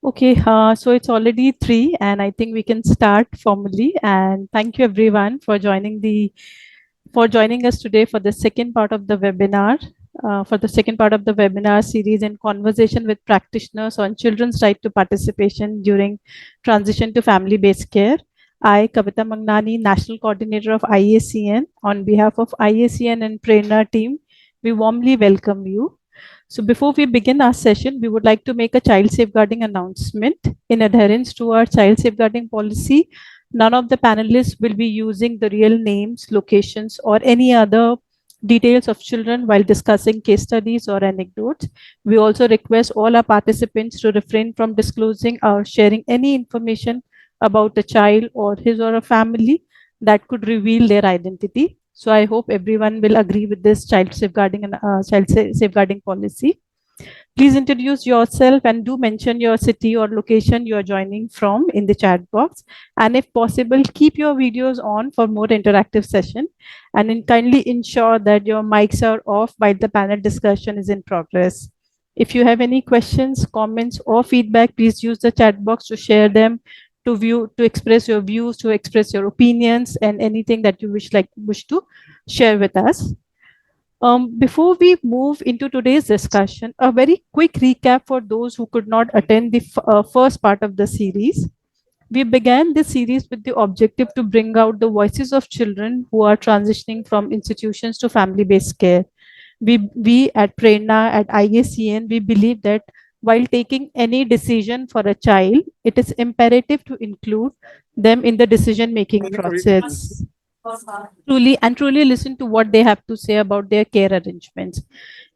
Okay, so it's already 3, and I think we can start formally. And thank you everyone for joining us today for the second part of the webinar. For the second part of the webinar series in conversation with practitioners on children's right to participation during transition to family-based care. I, Kavita Magnani, National Coordinator of IACN, on behalf of IACN and Prerna team, we warmly welcome you. So before we begin our session, we would like to make a child safeguarding announcement. In adherence to our child safeguarding policy, none of the panelists will be using the real names, locations, or any other details of children while discussing case studies or anecdotes. We also request all our participants to refrain from disclosing or sharing any information about a child or his or a family that could reveal their identity. So I hope everyone will agree with this safeguarding policy. Please introduce yourself and do mention your city or location you are joining from in the chat box. And if possible, keep your videos on for more interactive session. And kindly ensure that your mics are off while the panel discussion is in progress. If you have any questions, comments, or feedback, please use the chat box to share them, to express your views, to express your opinions, and anything that you wish to share with us. Before we move into today's discussion, a very quick recap for those who could not attend the first part of the series. We began this series with the objective to bring out the voices of children who are transitioning from institutions to family-based care. We at Prerna, at IACN, we believe that while taking any decision for a child, it is imperative to include them in the decision-making process. Truly listen to what they have to say about their care arrangements.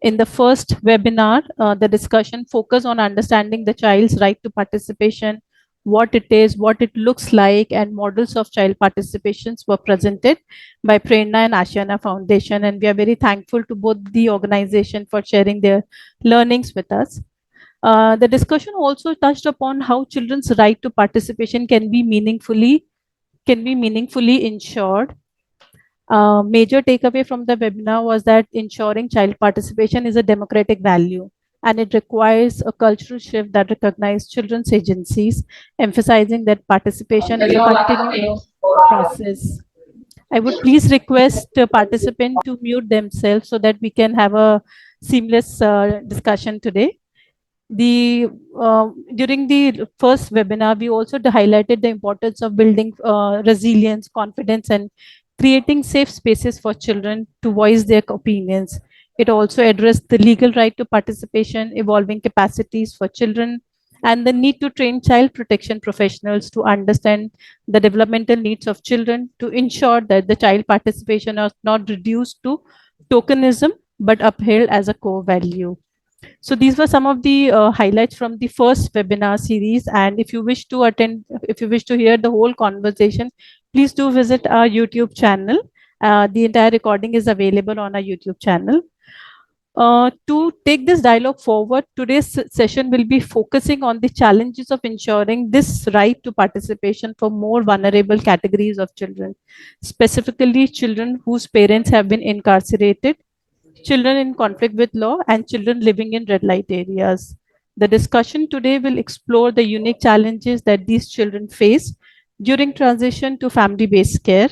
In the first webinar, the discussion focused on understanding the child's right to participation, what it is, what it looks like, and models of child participations were presented by Prerna and Ashiana Foundation. And we are very thankful to both the organization for sharing their learnings with us. The discussion also touched upon how children's right to participation can be meaningfully ensured. Major takeaway from the webinar was that ensuring child participation is a democratic value, and it requires a cultural shift that recognizes children's agencies, emphasizing that participation is a continued process. I would please request a participant to mute themselves so that we can have a seamless discussion today. During the first webinar, we also highlighted the importance of building resilience, confidence, and creating safe spaces for children to voice their opinions. It also addressed the legal right to participation, evolving capacities for children, and the need to train child protection professionals to understand the developmental needs of children to ensure that the child participation is not reduced to tokenism but upheld as a core value. So these were some of the highlights from the first webinar series. And if you wish to hear the whole conversation, please do visit our YouTube channel. The entire recording is available on our YouTube channel. To take this dialogue forward, today's session will be focusing on the challenges of ensuring this right to participation for more vulnerable categories of children, specifically children whose parents have been incarcerated, children in conflict with law, and children living in red light areas. The discussion today will explore the unique challenges that these children face during transition to family-based care,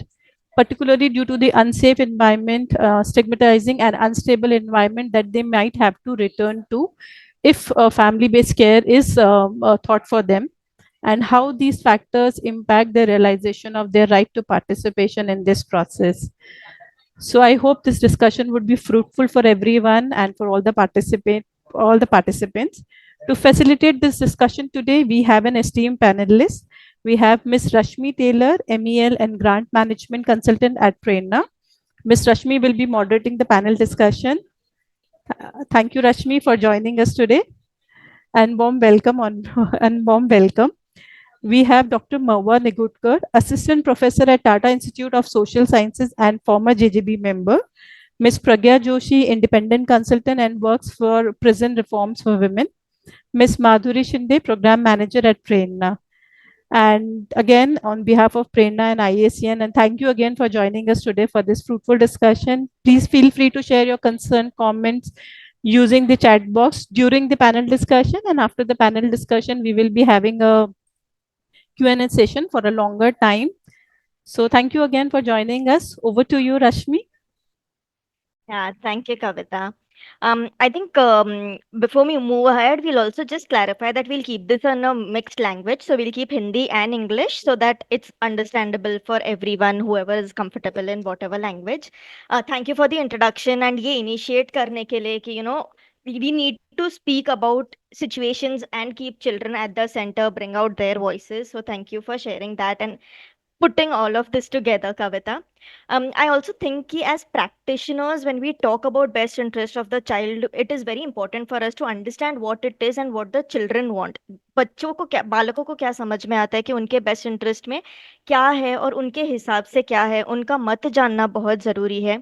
particularly due to the unsafe environment, stigmatizing and unstable environment that they might have to return to if family-based care is thought for them, and how these factors impact the realization of their right to participation in this process. So I hope this discussion would be fruitful for everyone and for all the participants. To facilitate this discussion today, we have an esteemed panelist. We have Ms. Rashmi Taylor, MEL and Grant Management Consultant at Prerna. Ms. Rashmi will be moderating the panel discussion. Thank you, Rashmi, for joining us today. And warm welcome. We have Dr. Mahua Negutkar, Assistant Professor at Tata Institute of Social Sciences and former JJB member. Ms. Pragya Joshi, Independent Consultant and works for Prison Reforms for Women. Ms. Madhuri Shinde, Program Manager at Prerna. And again, on behalf of Prerna and IACN, and thank you again for joining us today for this fruitful discussion. Please feel free to share your concern, comments, using the chat box during the panel discussion, and after the panel discussion we will be having a Q&A session for a longer time. So thank you again for joining us. Over to you, Rashmi. Yeah, thank you, Kavita. I think before we move ahead, we'll also just clarify that we'll keep this on a mixed language. So we'll keep Hindi and English so that it's understandable for everyone, whoever is comfortable in whatever language. Thank you for the introduction and ये initiate करने के लिए कि we need to speak about situations and keep children at the center, bring out their voices. So thank you for sharing that and putting all of this together, Kavita. I also think कि as practitioners, when we talk about best interest of the child, it is very important for us to understand what it is and what the children want. बच्चों को क्या बालकों को क्या समझ में आता है कि उनके बेस्ट इंटरेस्ट में क्या है और उनके हिसाब से क्या है उनका मत जानना बहुत ज़रूरी है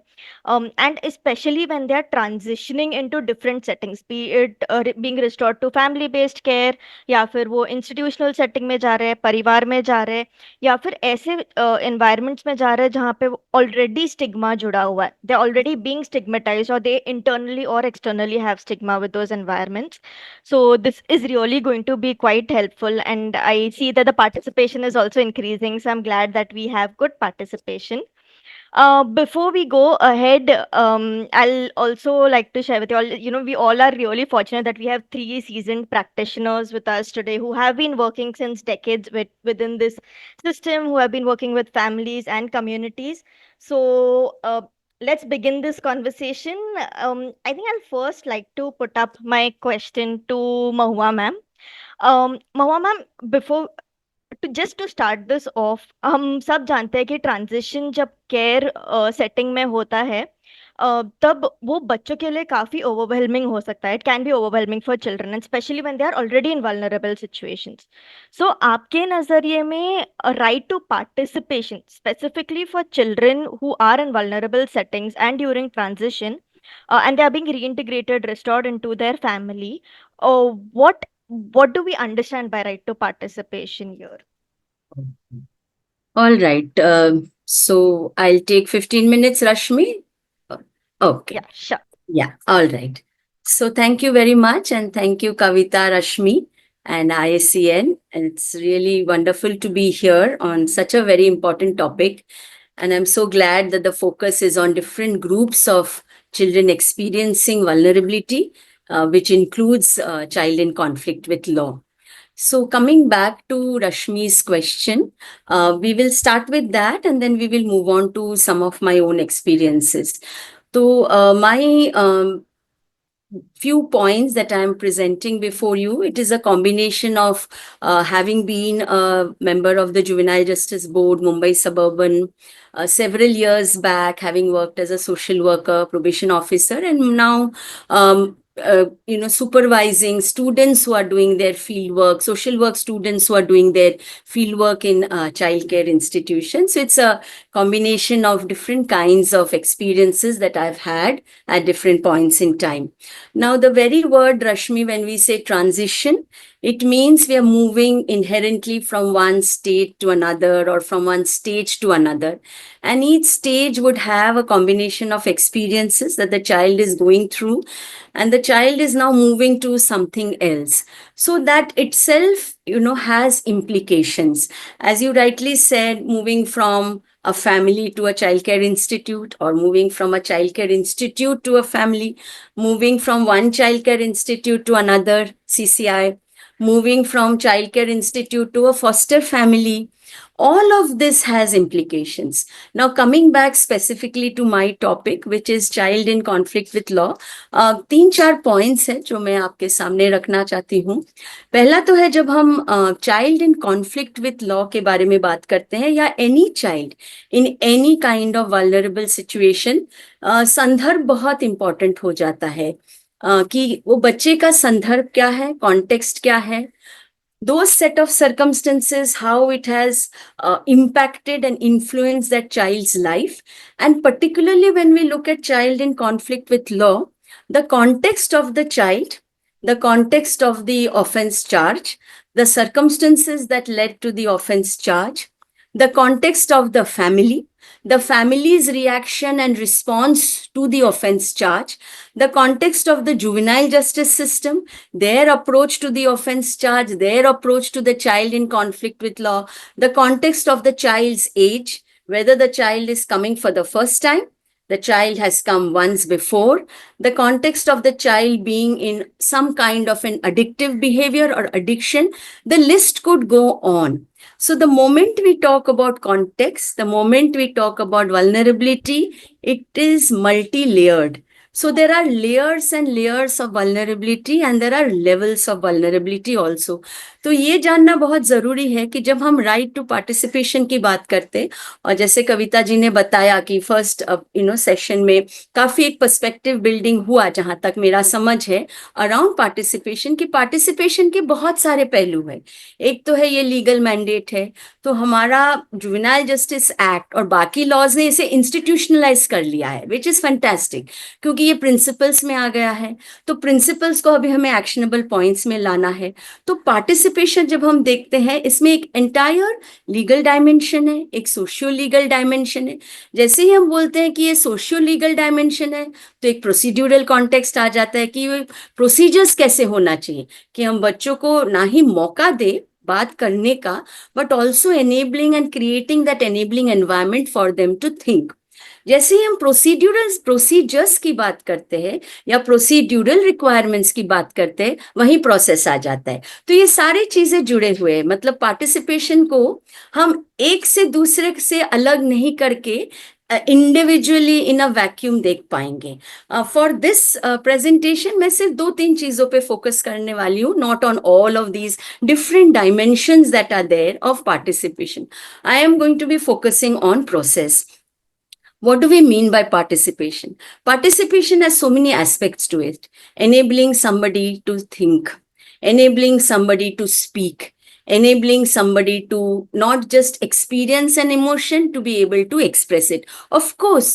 and especially when they are transitioning into different settings, be it being restored to family based care या फिर वो institutional setting में जा रहे हैं परिवार में जा रहे हैं या फिर ऐसे एनवायरमेंट्स में जा रहे हैं जहाँ पे ऑलरेडी स्टिग्मा जुड़ा हुआ है दे ऑलरेडी बीइंग स्टिग्मेटाइज्ड और दे इंटरनली और externally have stigma with those environments so this is really going to be quite helpful and I see that the participation is also increasing so I'm glad that we have good participation. Before we go ahead, I'll also like to share with you all, we all are really fortunate that we have three seasoned practitioners with us today who have been working since decades within this system, who have been working with families and communities. So, let's begin this conversation. I think I'll first like to put up my question to Mahua ma'am. Mahua ma'am, before just to start this off हम सब जानते हैं कि transition जब care setting में होता है तब वो बच्चों के लिए काफी ओवरवेलमिंग हो सकता है it can be overwhelming for children and specially when they are already in vulnerable situations so आपके नजरिए में right to participation specifically for children who are in vulnerable settings and during transition and they are being reintegrated restored into their family what do we understand by right to participation here? All right. So I'll take 15 minutes, Rashmi. Okay. Yeah, sure. Yeah. All right. So thank you very much. And thank you, Kavita, Rashmi, and ISCN. And it's really wonderful to be here on such a very important topic. And I'm so glad that the focus is on different groups of children experiencing vulnerability, which includes child in conflict with law. So coming back to Rashmi's question, we will start with that and then we will move on to some of my own experiences. So my few points that I'm presenting before you, it is a combination of having been a member of the Juvenile Justice Board, Mumbai Suburban, several years back, having worked as a social worker, probation officer, and now supervising students who are doing their field work, social work students who are doing their field work in childcare institutions. So it's a combination of different kinds of experiences that I've had at different points in time. Now, the very word, Rashmi, when we say transition, it means we are moving inherently from one state to another or from one stage to another. And each stage would have a combination of experiences that the child is going through, and the child is now moving to something else. So that itself, has implications. As you rightly said, moving from a family to a childcare institute, or moving from a childcare institute to a family, moving from one childcare institute to another CCI, moving from childcare institute to a foster family. All of this has implications. Now, coming back specifically to my topic, which is child in conflict with law, 3-4 points हैं जो मैं आपके सामने रखना चाहती हूँ. पहला तो है जब हम child in conflict with law के बारे में बात करते हैं या any child in any kind of vulnerable situation, संदर्भ बहुत इंपॉर्टेंट हो जाता है कि वो बच्चे का संदर्भ क्या है, कॉन्टेक्स्ट क्या है, those set of circumstances, how it has impacted and influenced that child's life. And particularly when we look at child in conflict with law, the context of the child, the context of the offense charge, the circumstances that led to the offense charge, the context of the family. the family's reaction and response to the offense charge, the context of the juvenile justice system, their approach to the offense charge, their approach to the child in conflict with law, the context of the child's age, whether the child is coming for the first time, the child has come once before, the context of the child being in some kind of an addictive behavior or addiction, the list could go on. So the moment we talk about context, the moment we talk about vulnerability, it is multi-layered. So there are layers and layers of vulnerability and there are levels of vulnerability also. तो ये जानना बहुत जरूरी है कि जब हम right to participation की बात करते, और जैसे कविता जी ने बताया कि फर्स्ट सेशन में काफी एक पर्सपेक्टिव बिल्डिंग हुआ, जहां तक मेरा समझ है अराउंड पार्टिसिपेशन के बहुत सारे पहलू है। एक तो है ये लीगल मैंडेट है, तो हमारा जुवेनाइल जस्टिस एक्ट और बाकी लॉज ने इसे इंस्टीट्यूशनलाइज कर लिया है, विच इज फैंटास्टिक, क्योंकि ये प्रिंसिपल्स में आ गया है। तो प्रिंसिपल्स को अभी हमें एक्शनेबल पॉइंट्स में लाना है। तो पार्टिसिपेशन जब हम देखते हैं, इसमें एक एंटायर लीगल डायमेंशन है, एक सोशियो लीगल डायमेंशन है। जैसे ही हम बोलते हैं कि ये सोशियो लीगल डायमेंशन है, तो एक प्रोसीड्यूरल कॉन्टेक्स्ट आ जाता है कि प्रोसीजर्स कैसे होना चाहिए, कि हम बच्चों को ना ही मौका दे बात करने का, but also enabling and creating that enabling environment for them to think. जैसे ही हम प्रोसीजर्स की बात करते हैं या प्रोसीड्यूरल रिक्वायरमेंट्स की बात करते हैं, वहीं प्रोसेस आ जाता है। तो ये सारी चीजें जुड़े हुए हैं, मतलब पार्टिसिपेशन को हम एक से दूसरे से अलग नहीं करके इंडिविजुअली इन अ वैक्यूम देख पाएंगे। फॉर दिस प्रेजेंटेशन मैं सिर्फ 2-3 चीजों पे फोकस करने वाली हूँ, not on all of these different dimensions that are there of participation. I am going to be focusing on process. What do we mean by participation? Participation has so many aspects to it. Enabling somebody to think, enabling somebody to speak, enabling somebody to not just experience an emotion, to be able to express it. Of course,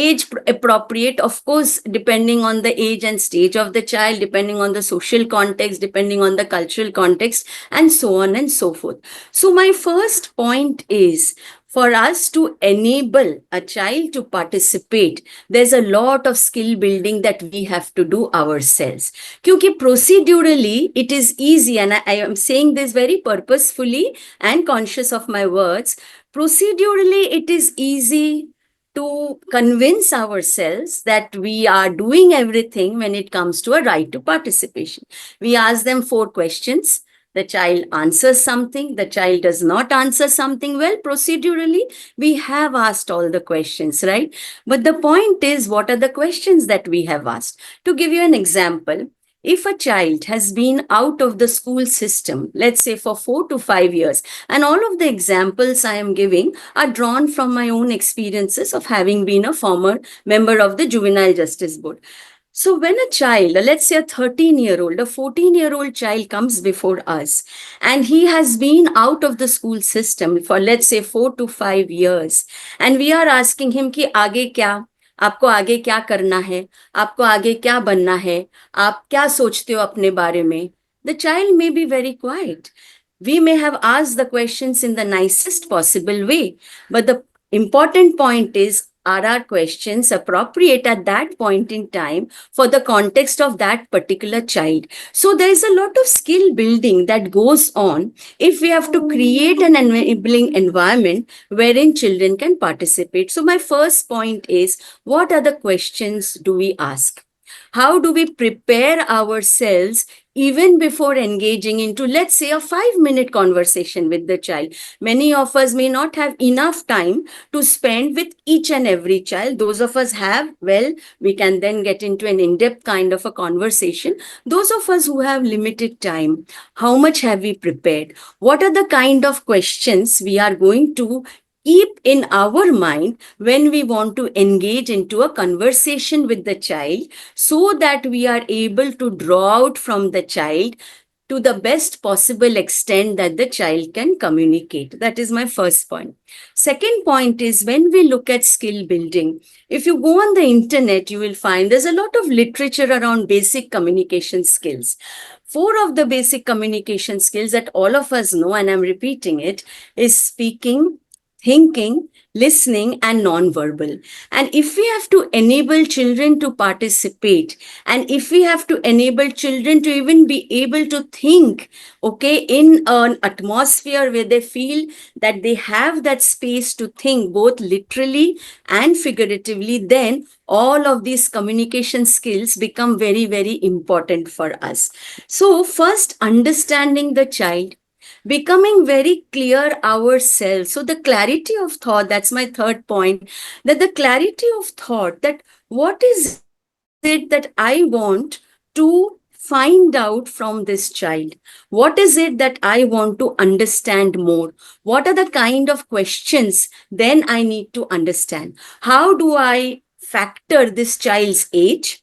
age appropriate, of course, depending on the age and stage of the child, depending on the social context, depending on the cultural context, and so on and so forth. So my first point is, for us to enable a child to participate, there's a lot of skill building that we have to do ourselves. Kyunki procedurally, it is easy, and I am saying this very purposefully and conscious of my words. Procedurally, it is easy to convince ourselves that we are doing everything when it comes to a right to participation. We ask them 4 questions. The child answers something, the child does not answer something. Well, procedurally, we have asked all the questions, right? But the point is, what are the questions that we have asked? To give you an example, if a child has been out of the school system, let's say for 4 to 5 years, and all of the examples I am giving are drawn from my own experiences of having been a former member of the Juvenile Justice Board. So when a child, let's say a 13-year-old, a 14-year-old child comes before us, and he has been out of the school system for, let's say, 4 to 5 years, and we are asking him कि आगे क्या, आपको आगे क्या करना है, आपको आगे क्या बनना है, आप क्या सोचते हो अपने बारे में, the child may be very quiet. We may have asked the questions in the nicest possible way, but the important point is, are our questions appropriate at that point in time for the context of that particular child? So there is a lot of skill building that goes on if we have to create an enabling environment wherein children can participate. So my first point is, what are the questions do we ask? How do we prepare ourselves even before engaging into, let's say, a 5-minute conversation with the child? Many of us may not have enough time to spend with each and every child. Those of us have, well, we can then get into an in-depth kind of a conversation. Those of us who have limited time, how much have we prepared? What are the kind of questions we are going to keep in our mind when we want to engage into a conversation with the child, so that we are able to draw out from the child to the best possible extent that the child can communicate. That is my first point. Second point is, when we look at skill building, if you go on the internet, you will find there's a lot of literature around basic communication skills. 4 of the basic communication skills that all of us know, and I'm repeating it, is speaking, thinking, listening, and non-verbal. And if we have to enable children to participate, and if we have to enable children to even be able to think, okay, in an atmosphere where they feel that they have that space to think both literally and figuratively, then all of these communication skills become very, very important for us. So first, understanding the child, becoming very clear ourselves. So the clarity of thought, that's my third point, that the clarity of thought, that what is it that I want to find out from this child? What is it that I want to understand more? What are the kind of questions then I need to understand? How do I factor this child's age,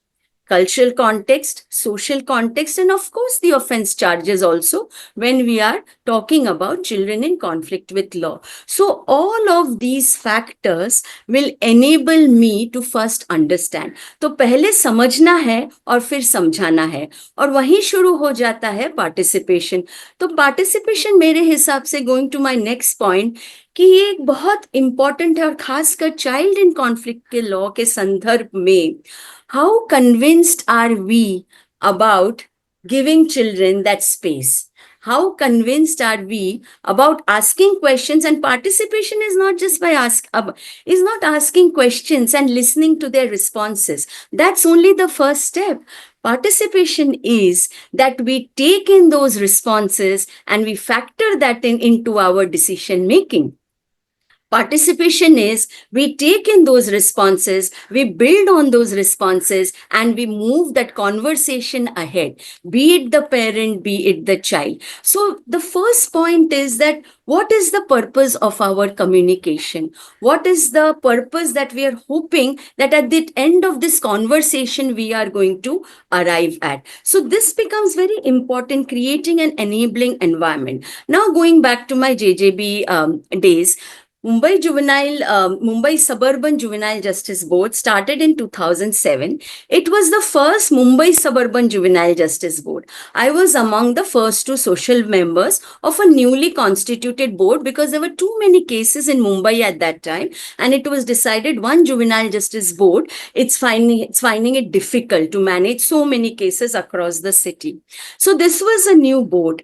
cultural context, social context, and of course the offense charges also when we are talking about children in conflict with law. So all of these factors will enable me to first understand. तो पहले समझना है और फिर समझाना है, और वहीं शुरू हो जाता है पार्टिसिपेशन. तो पार्टिसिपेशन मेरे हिसाब से, going to my next point, कि ये एक बहुत इंपॉर्टेंट है, और खासकर चाइल्ड इन कॉन्फ्लिक्ट के लॉ के संदर्भ में. How convinced are we about giving children that space? How convinced are we about asking questions? And participation is not just by is not asking questions and listening to their responses. That's only the first step. Participation is that we take in those responses and we factor that into our decision making. Participation is we take in those responses, we build on those responses, and we move that conversation ahead, be it the parent, be it the child. So the first point is that what is the purpose of our communication? What is the purpose that we are hoping that at the end of this conversation we are going to arrive at? So this becomes very important, creating an enabling environment. Now going back to my JJB days, Mumbai Suburban Juvenile Justice Board started in 2007. It was the first Mumbai Suburban Juvenile Justice Board. I was among the first two social members of a newly constituted board because there were too many cases in Mumbai at that time, and it was decided one juvenile justice board, it's finding it difficult to manage so many cases across the city. So this was a new board.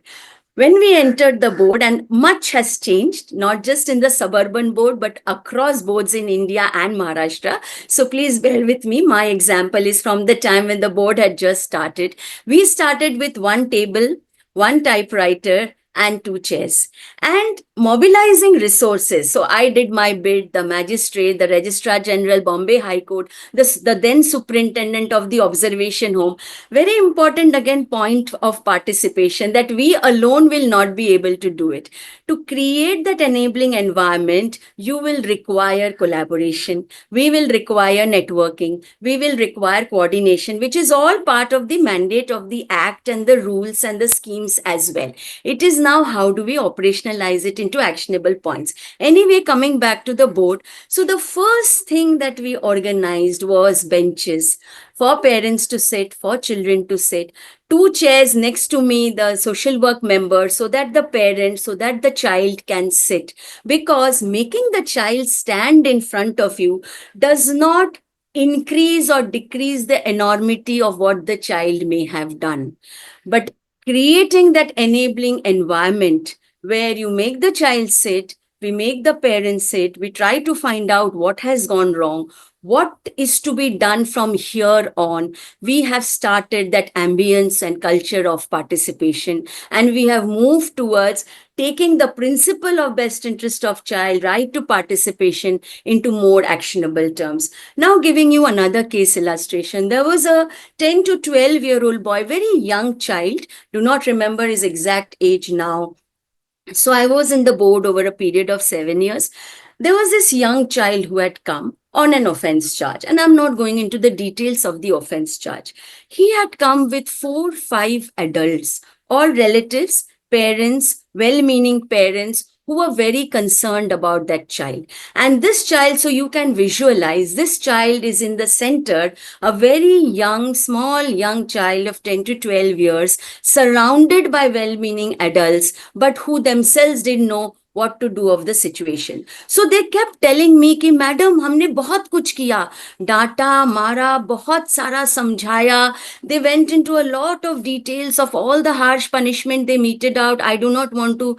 When we entered the board, and much has changed, not just in the suburban board, but across boards in India and Maharashtra. So please bear with me. My example is from the time when the board had just started. We started with one table, one typewriter, and two chairs, and mobilizing resources. So I did my bit, the magistrate, the Registrar General, Bombay High Court, the then superintendent of the observation home. Very important, again, point of participation, that we alone will not be able to do it. To create that enabling environment, you will require collaboration. We will require networking. We will require coordination, which is all part of the mandate of the Act and the rules and the schemes as well. It is now how do we operationalize it into actionable points. Anyway, coming back to the board. So the first thing that we organized was benches for parents to sit, for children to sit, two chairs next to me, the social work member, so that the parent, so that the child can sit. Because making the child stand in front of you does not increase or decrease the enormity of what the child may have done. But creating that enabling environment where you make the child sit, we make the parents sit, we try to find out what has gone wrong, what is to be done from here on. We have started that ambience and culture of participation, and we have moved towards taking the principle of best interest of child, right to participation, into more actionable terms. Now giving you another case illustration. There was a 10 to 12-year-old boy, very young child, do not remember his exact age now. So I was in the board over a period of 7 years. There was this young child who had come on an offense charge, and I'm not going into the details of the offense charge. He had come with 4-5 adults, all relatives, parents, well-meaning parents, who were very concerned about that child. And this child, so you can visualize, this child is in the center, a very young, small, young child of 10 to 12 years, surrounded by well-meaning adults, but who themselves didn't know what to do of the situation. So they kept telling me कि madam हमने बहुत कुछ किया, डांटा मारा, बहुत सारा समझाया. They went into a lot of details of all the harsh punishment they meted out. I do not want to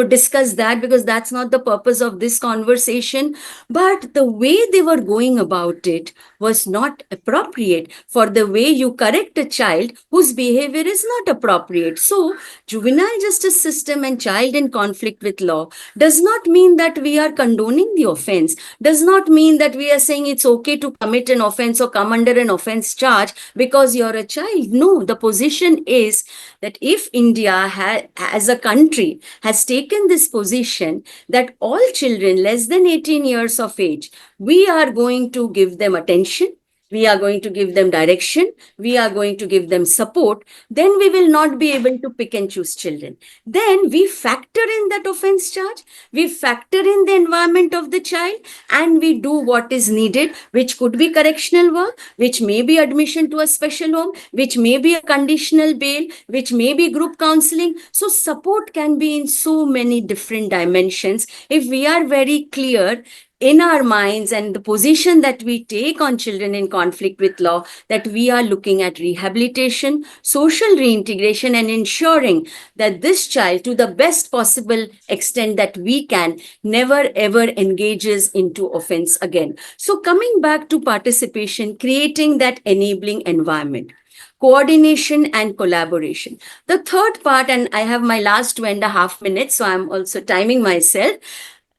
discuss that because that's not the purpose of this conversation. But the way they were going about it was not appropriate for the way you correct a child whose behavior is not appropriate. So juvenile justice system and child in conflict with law does not mean that we are condoning the offense, does not mean that we are saying it's okay to commit an offense or come under an offense charge because you're a child. No, the position is that if India as a country has taken this position that all children less than 18 years of age, we are going to give them attention, we are going to give them direction, we are going to give them support, then we will not be able to pick and choose children. Then we factor in that offense charge, we factor in the environment of the child, and we do what is needed, which could be correctional work, which may be admission to a special home, which may be a conditional bail, which may be group counseling. So support can be in so many different dimensions if we are very clear in our minds and the position that we take on children in conflict with law, that we are looking at rehabilitation, social reintegration, and ensuring that this child, to the best possible extent that we can, never ever engages into offense again. So coming back to participation, creating that enabling environment, coordination and collaboration. The third part, and I have my last 2.5 minutes, so I'm also timing myself.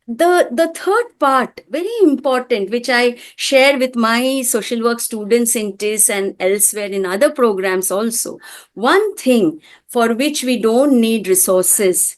The third part, very important, which I share with my social work students in TIS and elsewhere in other programs also. One thing for which we don't need resources,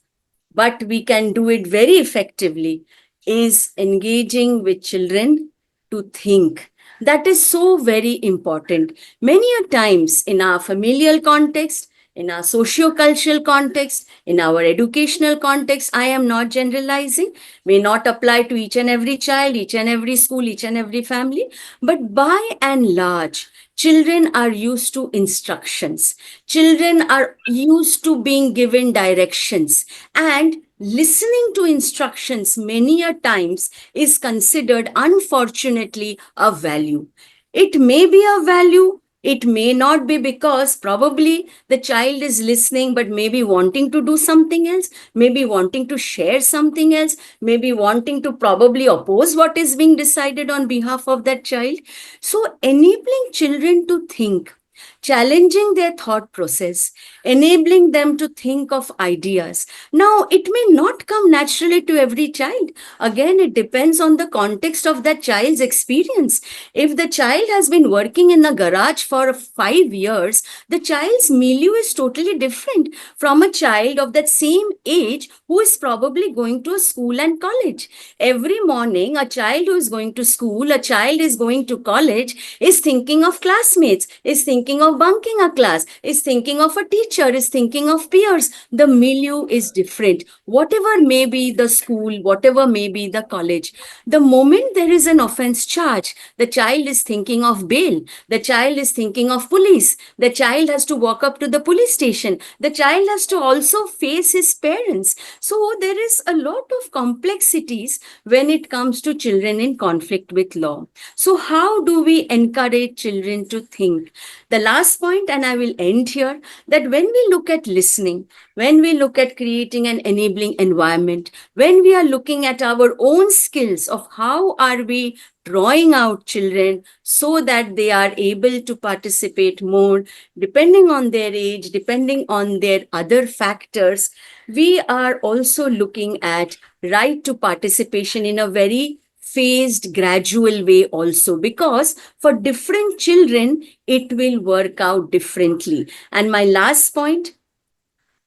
but we can do it very effectively, is engaging with children to think. That is so very important. Many a times in our familial context, in our socio-cultural context, in our educational context, I am not generalizing, may not apply to each and every child, each and every school, each and every family, but by and large, children are used to instructions. Children are used to being given directions, and listening to instructions many a times is considered, unfortunately, a value. It may be a value, it may not be, because probably the child is listening but maybe wanting to do something else, maybe wanting to share something else, maybe wanting to probably oppose what is being decided on behalf of that child. So enabling children to think, challenging their thought process, enabling them to think of ideas. Now, it may not come naturally to every child. Again, it depends on the context of that child's experience. If the child has been working in a garage for 5 years, the child's milieu is totally different from a child of that same age who is probably going to a school and college. Every morning, a child who is going to school, a child is going to college, is thinking of classmates, is thinking of bunking a class, is thinking of a teacher, is thinking of peers. The milieu is different. Whatever may be the school, whatever may be the college, the moment there is an offense charge, the child is thinking of bail, the child is thinking of police, the child has to walk up to the police station, the child has to also face his parents. So there is a lot of complexities when it comes to children in conflict with law. So how do we encourage children to think? The last point, and I will end here, that when we look at listening, when we look at creating an enabling environment, when we are looking at our own skills of how are we drawing out children so that they are able to participate more, depending on their age, depending on their other factors, we are also looking at right to participation in a very phased, gradual way also, because for different children, it will work out differently. And my last point,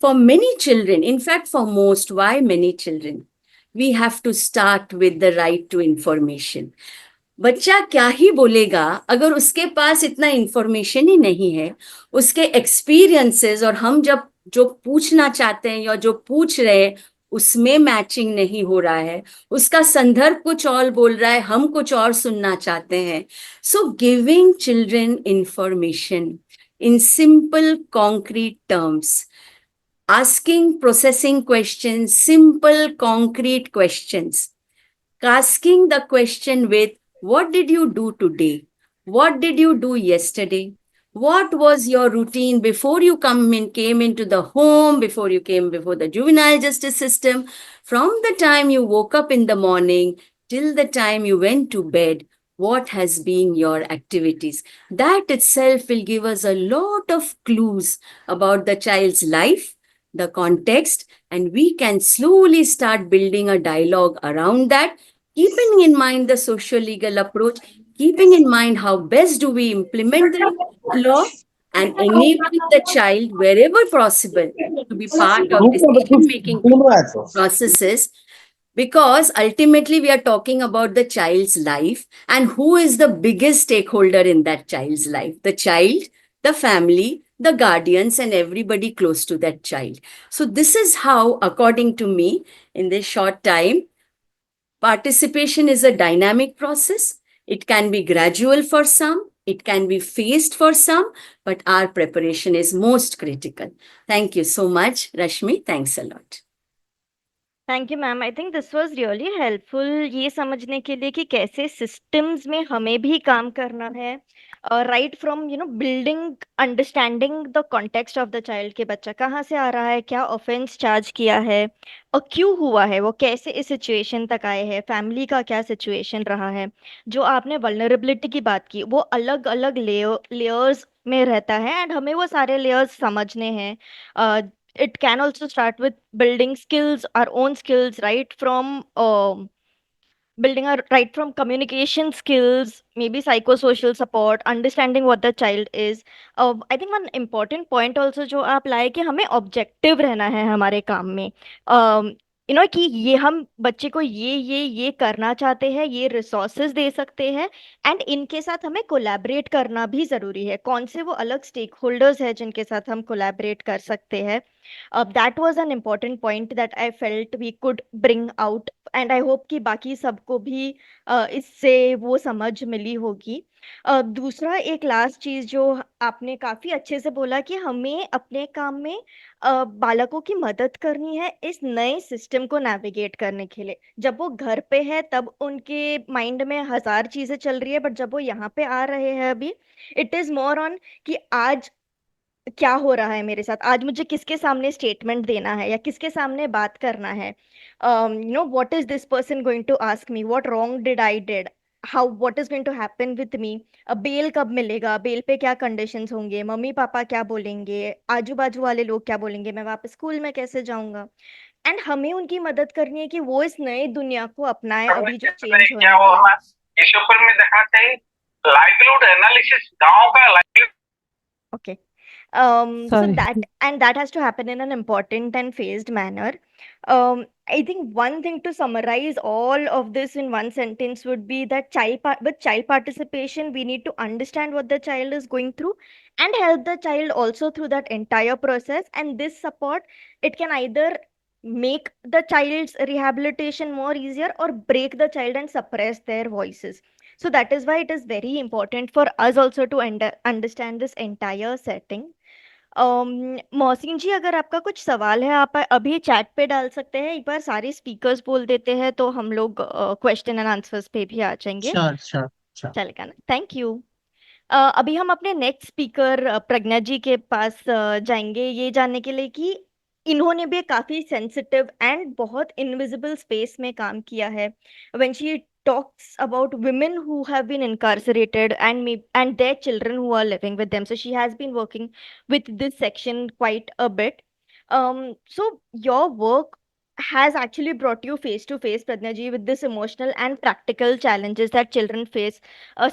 for many children, in fact, for most, why many children? We have to start with the right to information. बच्चा क्या ही बोलेगा अगर उसके पास इतना information ही नहीं है, उसके experiences और हम जब जो पूछना चाहते हैं या जो पूछ रहे हैं उसमें मैचिंग नहीं हो रहा है, उसका संदर्भ कुछ और बोल रहा है, हम कुछ और सुनना चाहते हैं. So giving children information in simple, concrete terms, asking processing questions, simple, concrete questions. Asking the question with, what did you do today? What did you do yesterday? What was your routine before you came into the home, before you came before the juvenile justice system? From the time you woke up in the morning till the time you went to bed, what has been your activities? That itself will give us a lot of clues about the child's life, the context, and we can slowly start building a dialogue around that, keeping in mind the social legal approach, keeping in mind how best do we implement the law and enabling the child wherever possible to be part of decision making processes, because ultimately we are talking about the child's life, and who is the biggest stakeholder in that child's life? The child, the family, the guardians, and everybody close to that child. So this is how, according to me, in this short time, participation is a dynamic process. It can be gradual for some, it can be phased for some, but our preparation is most critical. Thank you so much, Rashmi. Thanks a lot. Thank you ma'am. I think this was really helpful ये समझने के लिए कि कैसे systems में हमें भी काम करना है, right from building understanding the context of the child, के बच्चा कहाँ से आ रहा है, क्या ऑफेंस चार्ज किया है और क्यों हुआ है, वो कैसे इस सिचुएशन तक आए हैं, फैमिली का क्या सिचुएशन रहा है। जो आपने वल्नरेबिलिटी की बात की, वो अलग अलग लेयर्स में रहता है एंड हमें वो सारे लेयर्स समझने हैं। it can also start with building skills, our own skills, right from building our right from communication skills, maybe psychosocial support, understanding what the child is. I think one important point also जो आप लाए कि हमें objective रहना है हमारे काम में, कि ये हम बच्चे को ये करना चाहते हैं, ये रिसोर्सेज दे सकते हैं एंड इनके साथ हमें कोलैबोरेट करना भी जरूरी है। कौन से वो अलग स्टेक होल्डर्स हैं जिनके साथ हम कोलैबोरेट कर सकते हैं। That was an important point that I felt we could bring out and I hope कि बाकी सबको भी इससे वो समझ मिली होगी। दूसरा एक लास्ट चीज जो आपने काफी अच्छे से बोला कि हमें अपने काम में बालकों की मदद करनी है इस नए सिस्टम को नेविगेट करने के लिए। जब वो घर पे है तब उनके माइंड में हजार चीजें चल रही है, बट जब वो यहाँ पे आ रहे हैं अभी, इट इज मोर ऑन कि आज क्या हो रहा है मेरे साथ, आज मुझे किसके सामने स्टेटमेंट देना है या किसके सामने बात करना है, what is this person going to ask me, what wrong did I did, how what is going to happen with me, bail कब मिलेगा, बेल पे क्या कंडीशंस होंगे, मम्मी पापा क्या बोलेंगे, आजू बाजू वाले लोग क्या बोलेंगे, मैं वापस स्कूल में कैसे जाऊंगा। एंड हमें उनकी मदद करनी है कि वो इस नई दुनिया को अपनाए अभी जो चेंज होने क्या वाला हुआ है। इस ऊपर में दिखाते हैं लाइवलीहुड एनालिसिस गांव का Okay. So Sorry. that has to happen in an important and phased manner. I think one thing to summarize all of this in one sentence would be that with child participation, we need to understand what the child is going through and help the child also through that entire process. And this support, it can either make the child's rehabilitation more easier or break the child and suppress their voices. So that is why it is very important for us also to understand this entire setting. Mohsin जी, अगर आपका कुछ सवाल है आप अभी chat पे डाल सकते हैं। एक बार सारे स्पीकर्स बोल देते हैं तो हम लोग क्वेश्चन एंड आंसर्स पे भी आ जाएंगे। Sure. चलेगा ना? Thank you. अभी हम अपने नेक्स्ट स्पीकर प्रज्ञा जी के पास जाएंगे ये जानने के लिए कि इन्होंने भी काफी सेंसिटिव एंड बहुत इनविजिबल स्पेस में काम किया है। When she talks about women who have been incarcerated and their children who are living with them, so she has been working with this section quite a bit. So your work has actually brought you face to face, Pradnya ji, with this emotional and practical challenges that children face,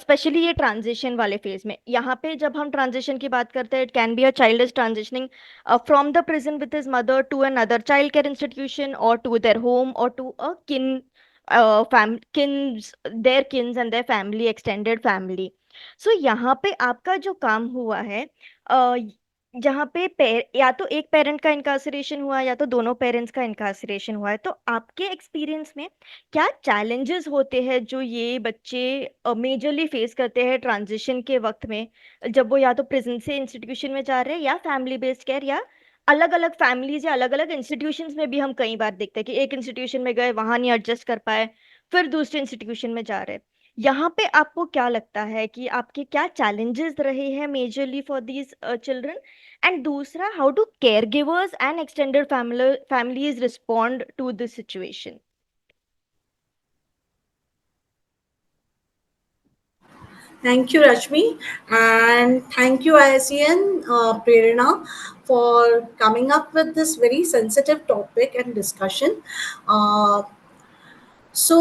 specially ये transition वाले phase में। यहाँ पे जब हम transition की बात करते हैं, it can be a child is transitioning from the prison with his mother to another child care institution और टू देयर होम और to a kins and their family, extended family. So यहाँ पे आपका जो काम हुआ है, जहाँ पे या तो एक पेरेंट का इनकार्सरेशन हुआ या तो दोनों पेरेंट्स का इनकार्सरेशन हुआ है, तो आपके एक्सपीरियंस में क्या चैलेंजेस होते हैं जो ये बच्चे मेजरली फेस करते हैं ट्रांजिशन के वक्त में, जब वो या तो प्रिजन से इंस्टीट्यूशन में जा रहे हैं या फैमिली बेस्ड केयर या अलग अलग फैमिलीज या अलग अलग इंस्टीट्यूशंस में भी हम कई बार देखते हैं कि एक इंस्टीट्यूशन में गए, वहां नहीं एडजस्ट कर पाए, फिर दूसरे इंस्टीट्यूशन में जा रहे। यहाँ पे आपको क्या लगता है कि आपके क्या चैलेंजेस रहे हैं majorly for these children? And दूसरा, how do care givers and extended families respond to this situation? Thank you, Rashmi, and thank you, ISEN Prerna, for coming up with this very sensitive topic and discussion. सो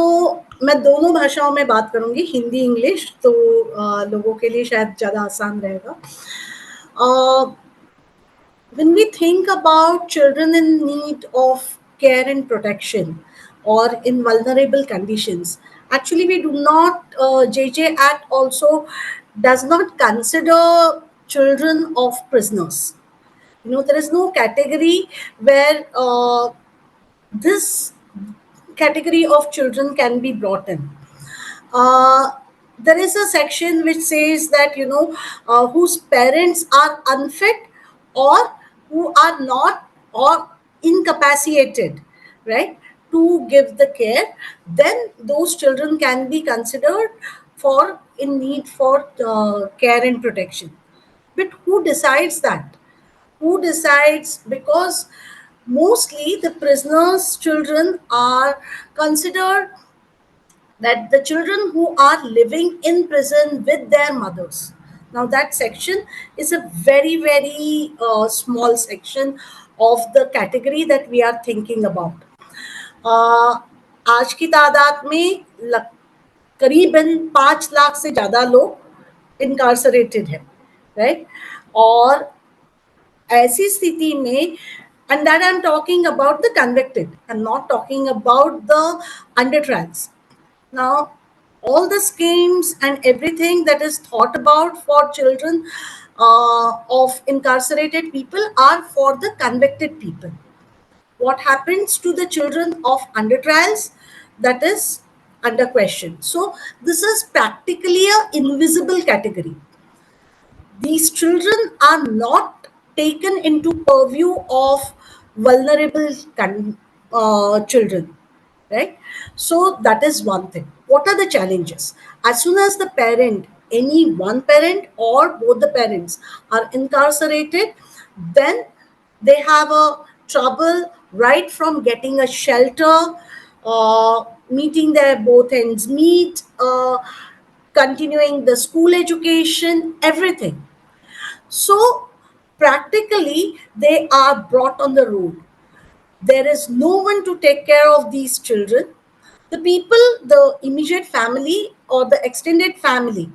मैं दोनों भाषाओं में बात करूंगी, Hindi English, तो लोगों के लिए शायद ज़्यादा आसान रहेगा. When we think about children in need of care and protection or in vulnerable conditions, actually we do not, JJ Act also does not consider children of prisoners. You know, there is no category where this category of children can be brought in. There is a section which says that, you know, whose parents are unfit or who are not or incapacitated, right, to give the care, then those children can be considered for in need for care and protection. But who decides that? Who decides? Because mostly the prisoners' children are considered that the children who are living in prison with their mothers. Now, that section is a very, very small section of the category that we are thinking about. आज की तादाद में करीबन 5 लाख से ज़्यादा लोग इनकार्सरेटेड हैं, right? और ऐसी स्थिति में, and that I'm talking about the convicted, I'm not talking about the under trials. Now, all the schemes and everything that is thought about for children of incarcerated people are for the convicted people. What happens to the children of under trials? That is under question. So, this is practically an invisible category. These children are not taken into purview of vulnerable children, right? So that is one thing. What are the challenges? As soon as the parent, any one parent or both the parents are incarcerated, then they have a trouble right from getting a shelter, meeting their both ends meet, continuing the school education, everything. So practically they are brought on the road. There is no one to take care of these children. The people, the immediate family or the extended family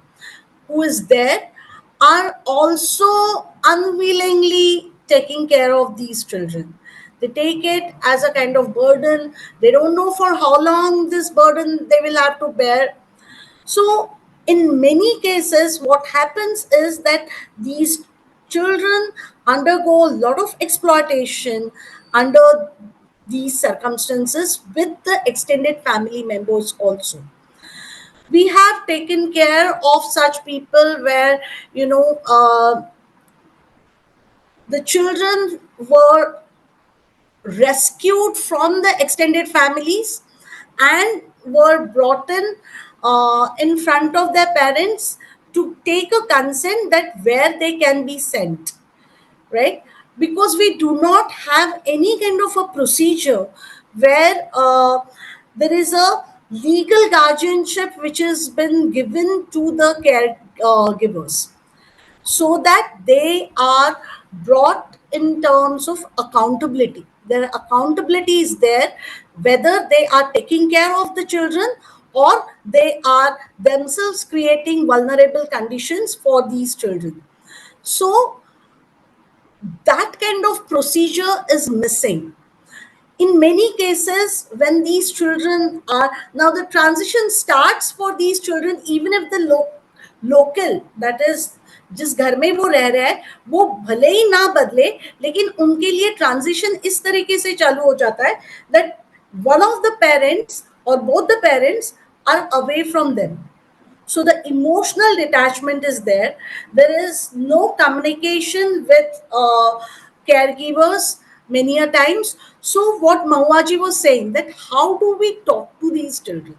who is there are also unwillingly taking care of these children. They take it as a kind of burden. They don't know for how long this burden they will have to bear. So, in many cases, what happens is that these children undergo a lot of exploitation under these circumstances with the extended family members also. We have taken care of such people where, you know, the children were rescued from the extended families and were brought in front of their parents to take a consent that where they can be sent, right? Because we do not have any kind of a procedure where there is a legal guardianship which has been given to the caregivers, so that they are brought in terms of accountability. Their accountability is there, whether they are taking care of the children or they are themselves creating vulnerable conditions for these children. So that kind of procedure is missing. In many cases, when these children are, now the transition starts for these children, even if the local, that is जिस घर में वो रह रहा है वो भले ही ना बदले, लेकिन उनके लिए ट्रांजिशन इस तरीके से चालू हो जाता है that one of the parents or both the parents are away from them. So the emotional detachment is there. There is no communication with caregivers many a times. So what Mahuaji was saying, that how do we talk to these children?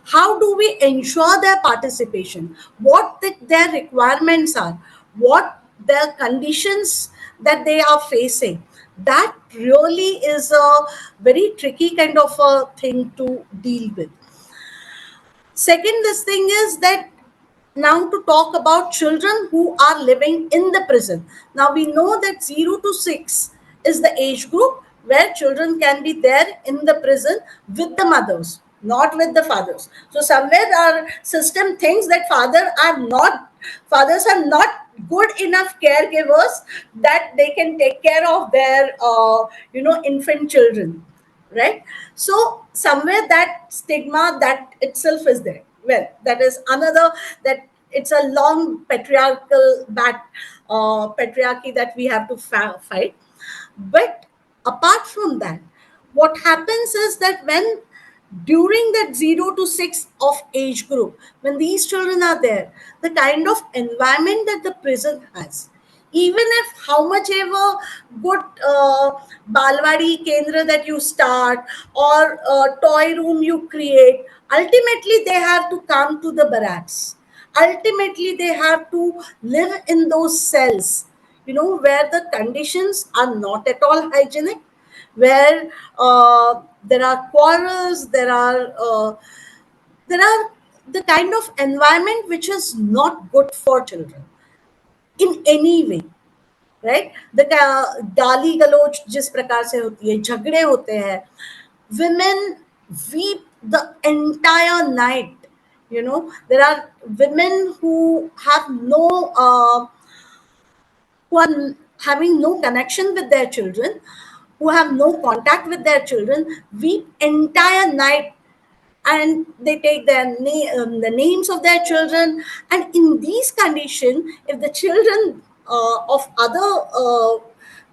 How do we ensure their participation? What their requirements are? What their conditions that they are facing? That really is a very tricky kind of a thing to deal with. Second, this thing is that now to talk about children who are living in the prison. Now we know that 0 to 6 is the age group where children can be there in the prison with the mothers, not with the fathers. So somewhere our system thinks that fathers are not good enough caregivers that they can take care of their infant children, right? So somewhere that stigma that itself is there. Well, that is another, that it's a long patriarchy that we have to fight. But apart from that, what happens is that when during that 0 to 6 of age group, when these children are there, the kind of environment that the prison has, even if how much ever good balwadi kendra that you start or toy room you create, ultimately they have to come to the barracks. Ultimately they have to live in those cells, where the conditions are not at all hygienic, where there are quarrels, there are the kind of environment which is not good for children in any way, right. The गाली गलोच जिस प्रकार से होती है, झगड़े होते हैं, women weep the entire night. There are women who have who are having no connection with their children, who have no contact with their children, weep entire night, and they take the names of their children. And in these conditions, if the children of other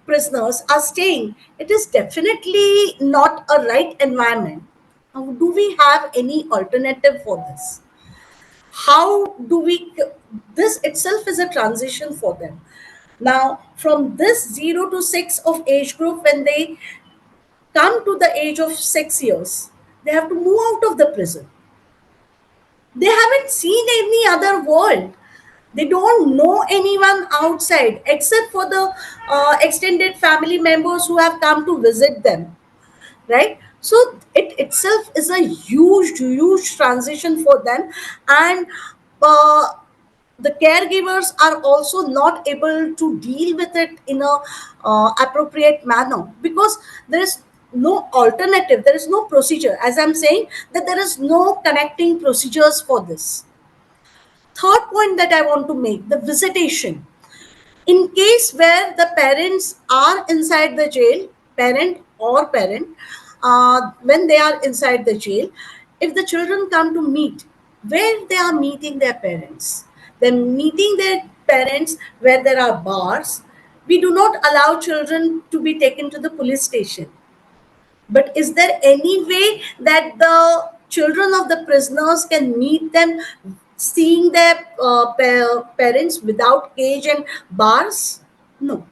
prisoners are staying, it is definitely not a right environment. Now, do we have any alternative for this? How do we, this itself is a transition for them. Now, from this 0 to 6 of age group, when they come to the age of 6 years, they have to move out of the prison. They haven't seen any other world. They don't know anyone outside except for the extended family members who have come to visit them, right? So it itself is a huge transition for them. And the caregivers are also not able to deal with it in a appropriate manner, because there is no alternative, there is no procedure. As I'm saying, that there is no connecting procedures for this. Third point that I want to make, the visitation. In case where the parents are inside the jail, parent, when they are inside the jail, if the children come to meet, where they are meeting their parents, they're meeting their parents where there are bars. We do not allow children to be taken to the police station. But is there any way that the children of the prisoners can meet them, seeing their parents without cage and bars? No.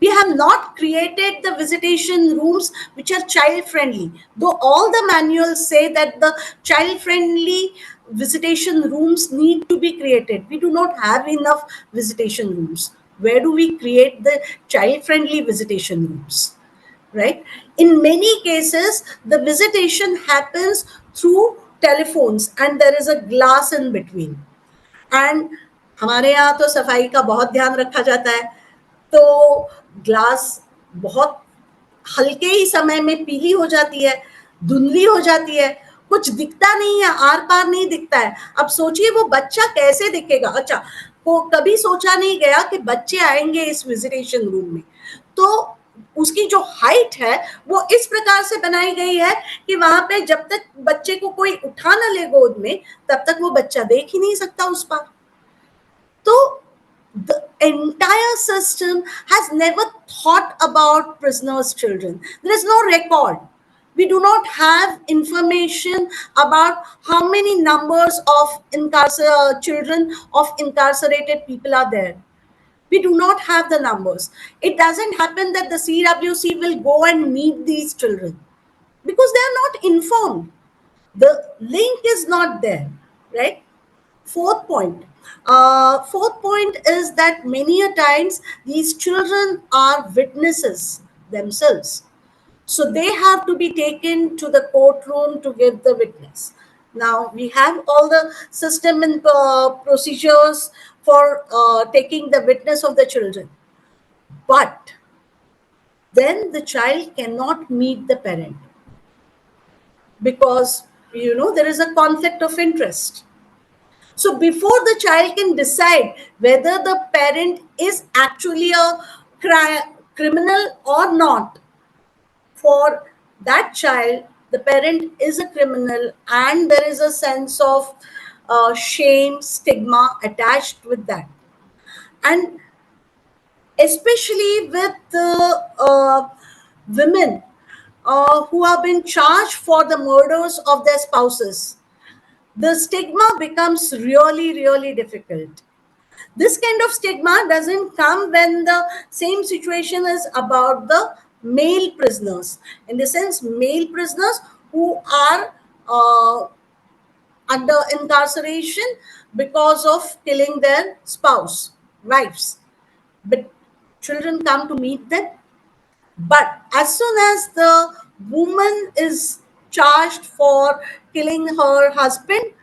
We have not created the visitation rooms which are child friendly, though all the manuals say that the child friendly visitation rooms need to be created. We do not have enough visitation rooms. Where do we create the child friendly visitation rooms? Right? In many cases, the visitation happens through telephones and there is a glass in between. And हमारे यहाँ तो सफाई का बहुत ध्यान रखा जाता है, तो ग्लास बहुत हल्के ही समय में पीली हो जाती है, धुंधली हो जाती है, कुछ दिखता नहीं है, आर पार नहीं दिखता है. अब सोचिए वो बच्चा कैसे दिखेगा. अच्छा, वो कभी सोचा नहीं गया कि बच्चे आएंगे इस विजिटेशन रूम में, तो उसकी जो हाइट है वो इस प्रकार से बनाई गई है कि वहां पे जब तक बच्चे को कोई उठा ना ले गोद में, तब तक वो बच्चा देख ही नहीं सकता उस पर. तो the entire system has never thought about prisoners' children. There is no record. We do not have information about how many numbers of children of incarcerated people are there. We do not have the numbers. It doesn't happen that the CWC will go and meet these children because they are not informed. The link is not there, right? Fourth point. Fourth point is that many a times these children are witnesses themselves. So they have to be taken to the courtroom to give the witness. Now we have all the system and procedures for taking the witness of the children. But then the child cannot meet the parent because, there is a conflict of interest. So before the child can decide whether the parent is actually a criminal or not, for that child, the parent is a criminal, and there is a sense of shame, stigma attached with that. And especially with the women who have been charged for the murders of their spouses, the stigma becomes really, really difficult. This kind of stigma doesn't come when the same situation is about the male prisoners. In the sense, male prisoners who are under incarceration because of killing their spouse, wives. But children come to meet them. But as soon as the woman is charged for killing her husband,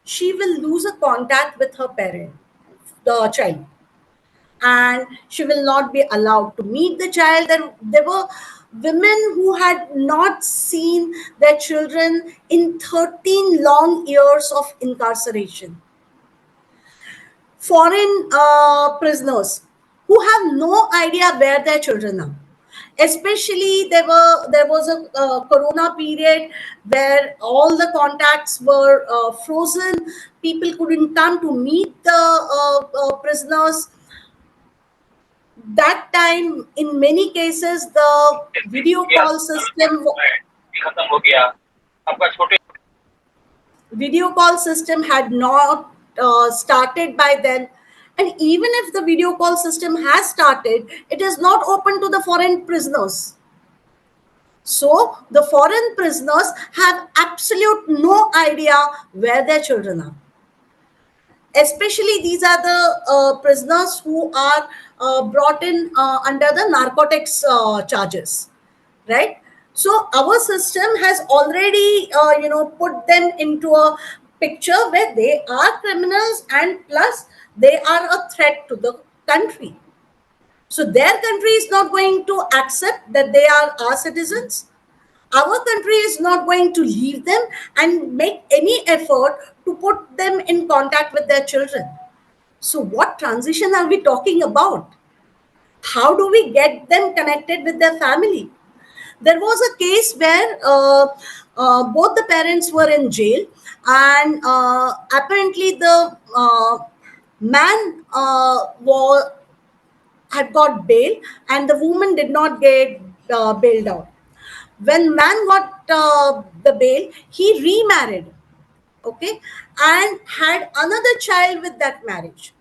she will lose a contact with her parent, the child, and she will not be allowed to meet the child. There were women who had not seen their children in 13 long years of incarceration. Foreign prisoners who have no idea where their children are. Especially there was a corona period where all the contacts were frozen. People couldn't come to meet the prisoners. That time, in many cases, the video call system had not started by then. And even if the video call system has started, it is not open to the foreign prisoners. So the foreign prisoners have absolute no idea where their children are. Especially these are the prisoners who are brought in under the narcotics charges, right? So our system has already, put them into a picture where they are criminals, and plus they are a threat to the country. So their country is not going to accept that they are our citizens. Our country is not going to leave them and make any effort to put them in contact with their children. So what transition are we talking about? How do we get them connected with their family? There was a case where both the parents were in jail, and apparently the man had got bail, and the woman did not get bailed out. When man got the bail, he remarried, okay, and had another child with that marriage.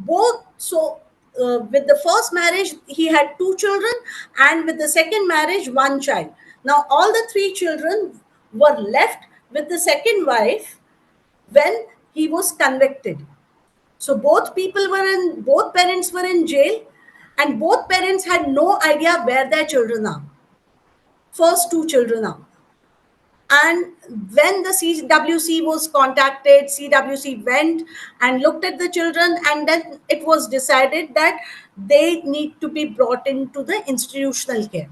With the first marriage he had two children, and with the second marriage one child. Now all the three children were left with the second wife when he was convicted. So both parents were in jail, and both parents had no idea where their children are. First two children are. And when the CWC was contacted, CWC went and looked at the children, and then it was decided that they need to be brought into the institutional care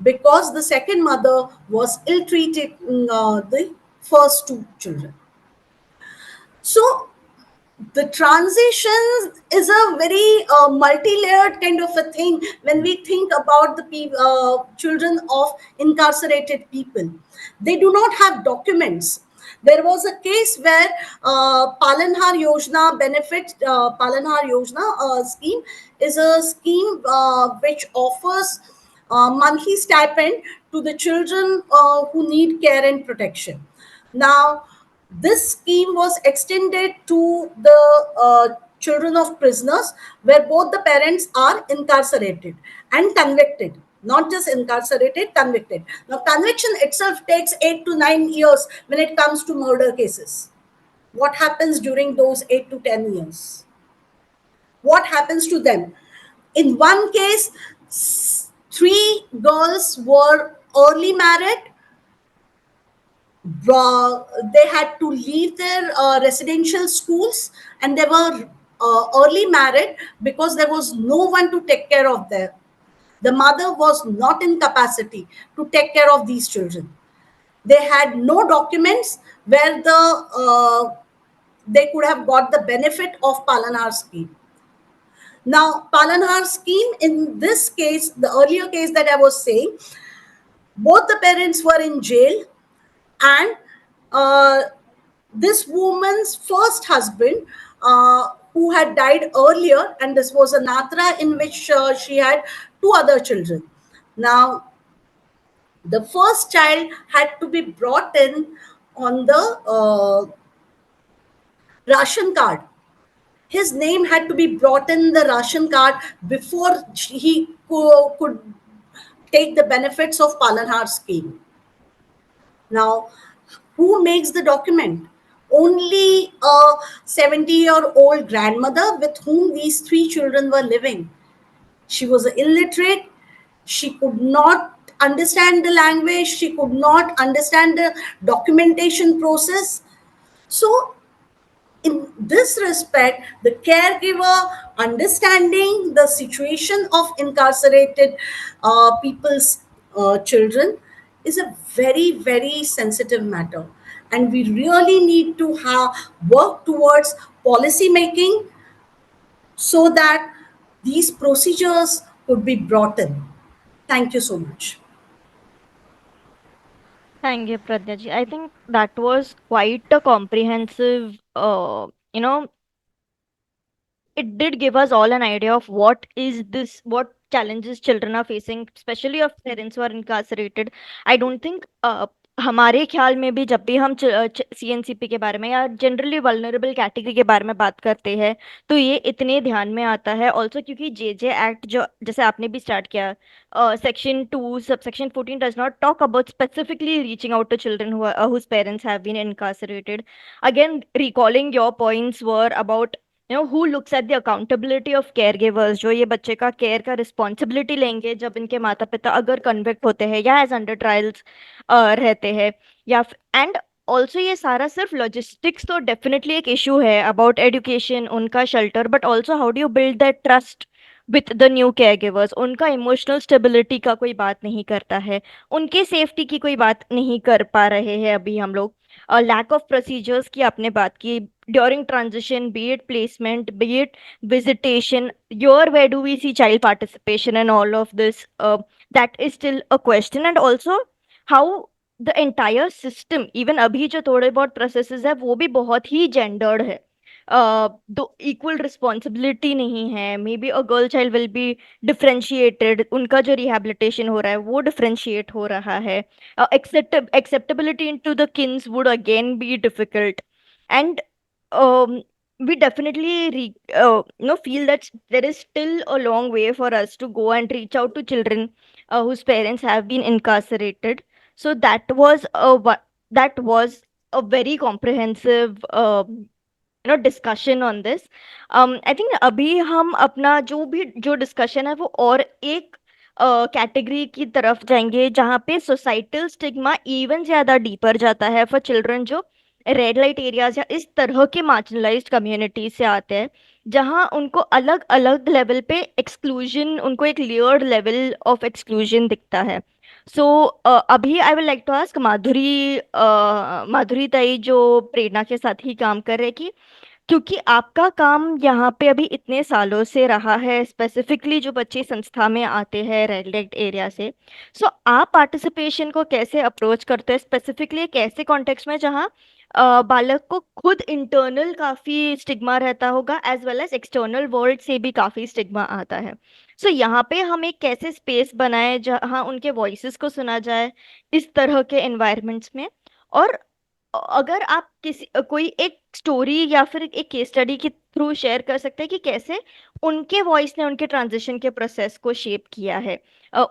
because the second mother was ill-treating the first two children. So the transition is a very multi-layered kind of a thing when we think about the children of incarcerated people. They do not have documents. There was a case where Palanhar Yojana Palanhar Yojana scheme is a scheme which offers monthly stipend to the children who need care and protection. Now, this scheme was extended to the children of prisoners where both the parents are incarcerated and convicted. Not just incarcerated, convicted. Now, conviction itself takes 8 to 9 years when it comes to murder cases. What happens during those 8 to 10 years? What happens to them? In one case, three girls were early married. They had to leave their residential schools, and they were early married because there was no one to take care of them. The mother was not in capacity to take care of these children. They had no documents where they could have got the benefit of Palanhar scheme. Now, Palanhar scheme, in this case, the earlier case that I was saying, both the parents were in jail, and uh, this woman's first husband, who had died earlier, and this was a Natra in which she had two other children. Now, the first child had to be brought in on the ration card. His name had to be brought in the ration card before he could take the benefits of Palanhar scheme. Now, who makes the document? Only a 70-year-old grandmother with whom these three children were living. She was illiterate. She could not understand the language. She could not understand the documentation process. So, in this respect, the caregiver understanding the situation of incarcerated people's children is a very, very sensitive matter. And we really need to work towards policy making so that these procedures could be brought in. Thank you so much. Thank you, Pradnya ji. I think that was quite a comprehensive, it did give us all an idea of what is this, what challenges children are facing, especially if parents who are incarcerated. I don't think हमारे ख्याल में भी जब भी हम सीएनसीपी के बारे में या जनरली वल्नरेबल कैटेगरी के बारे में बात करते हैं तो ये इतने ध्यान में आता है ऑल्सो क्योंकि जे एक्ट जो जैसे आपने भी स्टार्ट किया section 2 subsection 14 does not talk about specifically reaching out to children whose parents have been incarcerated. Again, recalling your points were about who looks at the accountability of caregivers, जो ये बच्चे का care का responsibility लेंगे जब इनके माता पिता अगर कन्विक्ट होते हैं या एज अंडर ट्रायल्स रहते हैं या एंड ऑल्सो ये सारा सिर्फ लॉजिस्टिक्स तो डेफिनेटली एक इशू है अबाउट एजुकेशन उनका shelter but also how do you build that trust with the new care givers. उनका इमोशनल स्टेबिलिटी का कोई बात नहीं करता है, उनके सेफ्टी की कोई बात नहीं कर पा रहे हैं अभी हम लोग. लैक ऑफ प्रोसीजर्स की आपने बात की during transition, be it placement, be it visitation, where do we see child participation and all of this, that is still a question. And also how the entire system, even abhi jo thode bahut processes hai wo bhi bahut hi gendered hai. दो equal responsibility नहीं है. May be a girl child will be differentiated, उनका जो rehabilitation हो रहा है वो differentiate हो रहा है. Acceptability into the kins would again be difficult. And we definitely feel that there is still a long way for us to go and reach out to children whose parents have been incarcerated. So that was a very comprehensive discussion on this. I think अभी हम अपना जो discussion है वो और एक category की तरफ जाएंगे जहाँ पे सोसाइटल स्टिग्मा इवन ज्यादा डीपर जाता है फॉर चिल्ड्रन जो रेड लाइट एरियाज या इस तरह के मार्जिनलाइज्ड कम्युनिटीज से आते हैं जहां उनको अलग अलग लेवल पे एक्सक्लूजन, उनको एक लेयर्ड लेवल ऑफ एक्सक्लूजन दिखता है. सो अभी I will like to ask Madhuri Tai जो प्रेरणा के साथ ही काम कर रहे हैं कि क्योंकि आपका काम यहाँ पे अभी इतने सालों से रहा है, स्पेसिफिकली जो बच्चे संस्था में आते हैं रेड लाइट एरिया से, सो आप पार्टिसिपेशन को कैसे अप्रोच करते हैं स्पेसिफिकली एक ऐसे कॉन्टेक्स्ट में जहाँ बालक को खुद इंटरनल काफी स्टिग्मा रहता होगा as well as external world से भी काफी स्टिग्मा आता है. सो यहाँ पे हम एक कैसे स्पेस बनाए जहाँ उनके वॉइसेस को सुना जाए इस तरह के एनवायरनमेंट्स में. और अगर आप कोई एक स्टोरी या फिर एक केस स्टडी के थ्रू शेयर कर सकते हैं कि कैसे उनके वॉइस ने उनके ट्रांजिशन के प्रोसेस को शेप किया है,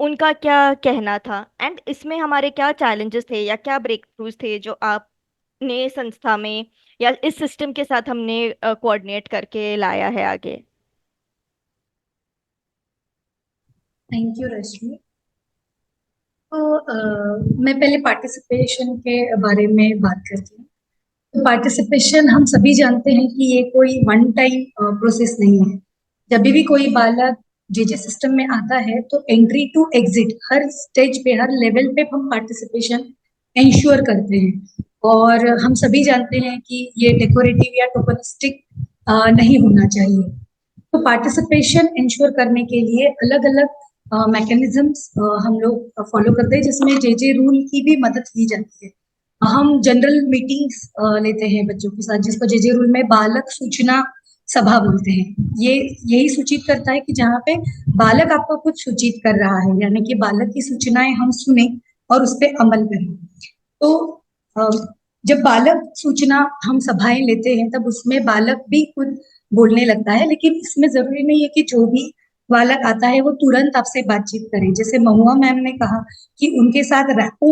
उनका क्या कहना था, एंड इसमें हमारे क्या चैलेंजेस थे या क्या ब्रेक थ्रूज थे जो आपने संस्था में या इस सिस्टम के साथ हमने कोऑर्डिनेट करके लाया है आगे। थैंक यू रश्मि। तो मैं पहले पार्टिसिपेशन के बारे में बात करती हूँ। तो पार्टिसिपेशन हम सभी जानते हैं कि ये कोई वन टाइम प्रोसेस नहीं है। जब भी कोई बालक जेजे सिस्टम में आता है तो एंट्री टू एग्जिट हर स्टेज पे, हर लेवल पे हम पार्टिसिपेशन इंश्योर करते हैं। और हम सभी जानते हैं कि ये डेकोरेटिव या टोकनिस्टिक नहीं होना चाहिए। तो पार्टिसिपेशन इंश्योर करने के लिए अलग अलग मैकेनिज्म्स हम लोग फॉलो करते हैं, जिसमें जेजे रूल की भी मदद ली जाती है। हम जनरल मीटिंग्स लेते हैं बच्चों के साथ, जिसको जेजे रूल में बालक सूचना सभा बोलते हैं। ये यही सूचित करता है कि जहाँ पे बालक आपको कुछ सूचित कर रहा है, यानी कि बालक की सूचनाएं हम सुने और उस पर अमल करें। तो अ, जब बालक सूचना हम सभाएं लेते हैं तब उसमें बालक भी खुद बोलने लगता है, लेकिन इसमें जरूरी नहीं है कि जो भी बालक आता है वो तुरंत आपसे बातचीत करे। जैसे महुआ मैम ने कहा कि उनके साथ रैपो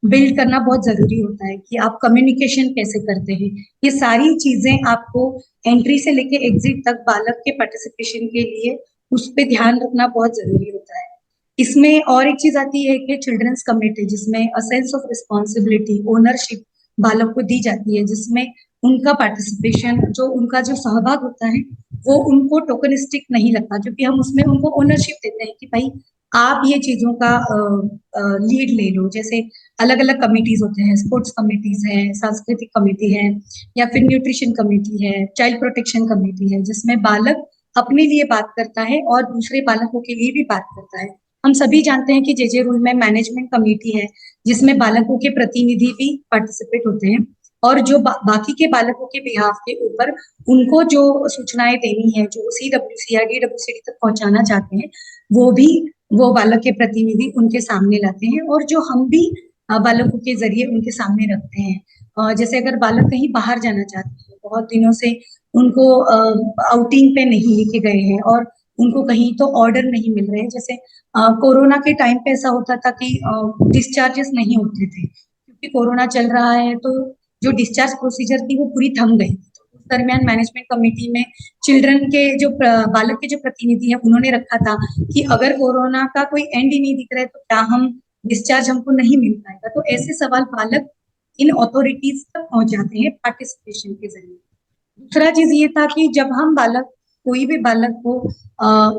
बिल्ड करना बहुत जरूरी होता है, कि आप कम्युनिकेशन कैसे करते हैं। ये सारी चीजें आपको एंट्री से लेके एग्जिट तक बालक के पार्टिसिपेशन के लिए उस पर ध्यान रखना बहुत जरूरी होता है। इसमें और एक चीज आती है कि चिल्ड्रंस कमिटी, जिसमें a sense of responsibility, ownership बालक को दी जाती है, जिसमें उनका पार्टिसिपेशन, जो उनका जो सहभाग होता है वो उनको टोकनिस्टिक नहीं लगता, क्योंकि हम उसमें उनको ओनरशिप देते हैं कि भाई आप ये चीजों का लीड ले लो। जैसे अलग अलग कमिटीज होते हैं, स्पोर्ट्स कमिटीज है, सांस्कृतिक कमेटी है, या फिर न्यूट्रिशन कमेटी है, चाइल्ड प्रोटेक्शन कमेटी है, जिसमें बालक अपने लिए बात करता है और दूसरे बालकों के लिए भी बात करता है। हम सभी जानते हैं कि जेजे रूल में मैनेजमेंट कमेटी है, जिसमें बालकों के प्रतिनिधि भी पार्टिसिपेट होते हैं, और जो बाकी के बालकों के बिहाफ के ऊपर उनको जो सूचनाएं देनी है, जो CWC या DWCD तक पहुंचाना चाहते हैं, वो भी वो बालक के प्रतिनिधि उनके सामने लाते हैं, और जो हम भी बालकों के जरिए उनके सामने रखते हैं। जैसे अगर बालक कहीं बाहर जाना चाहते हैं, बहुत दिनों से उनको आउटिंग पे नहीं लेके गए हैं और उनको कहीं तो ऑर्डर नहीं मिल रहे हैं। जैसे कोरोना के टाइम पे ऐसा होता था कि डिस्चार्जेस नहीं होते थे, क्योंकि कोरोना चल रहा है, तो जो डिस्चार्ज प्रोसीजर थी वो पूरी थम गई। तो उस दरमियान मैनेजमेंट कमेटी में चिल्ड्रन के जो बालक के जो प्रतिनिधि हैं, उन्होंने रखा था कि अगर कोरोना का कोई एंड ही नहीं दिख रहा है तो क्या हम डिस्चार्ज हमको नहीं मिल पाएगा। तो ऐसे सवाल बालक इन अथॉरिटीज तक पहुंचाते हैं पार्टिसिपेशन के जरिए। दूसरा चीज ये था कि जब हम बालक, कोई भी बालक को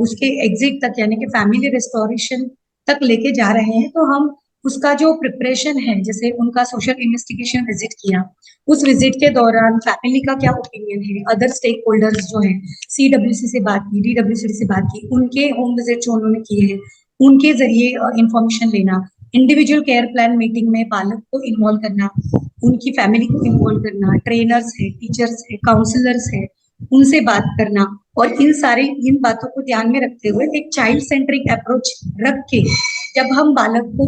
उसके एग्जिट तक, यानी कि फैमिली रेस्टोरेशन तक लेके जा रहे हैं, तो हम उसका जो प्रिपरेशन है, जैसे उनका सोशल इन्वेस्टिगेशन विजिट किया, उस विजिट के दौरान फैमिली का क्या ओपिनियन है, अदर स्टेक होल्डर्स जो हैं, CWC से बात की, DWCD से बात की, उनके होम विजिट जो उन्होंने किए हैं उनके जरिए इंफॉर्मेशन लेना, इंडिविजुअल केयर प्लान मीटिंग में बालक को इन्वॉल्व करना, उनकी फैमिली को इन्वॉल्व करना, ट्रेनर्स है, टीचर्स है, काउंसलर्स है, उनसे बात करना, और इन बातों को ध्यान में रखते हुए एक चाइल्ड सेंट्रिक अप्रोच रख के जब हम बालक को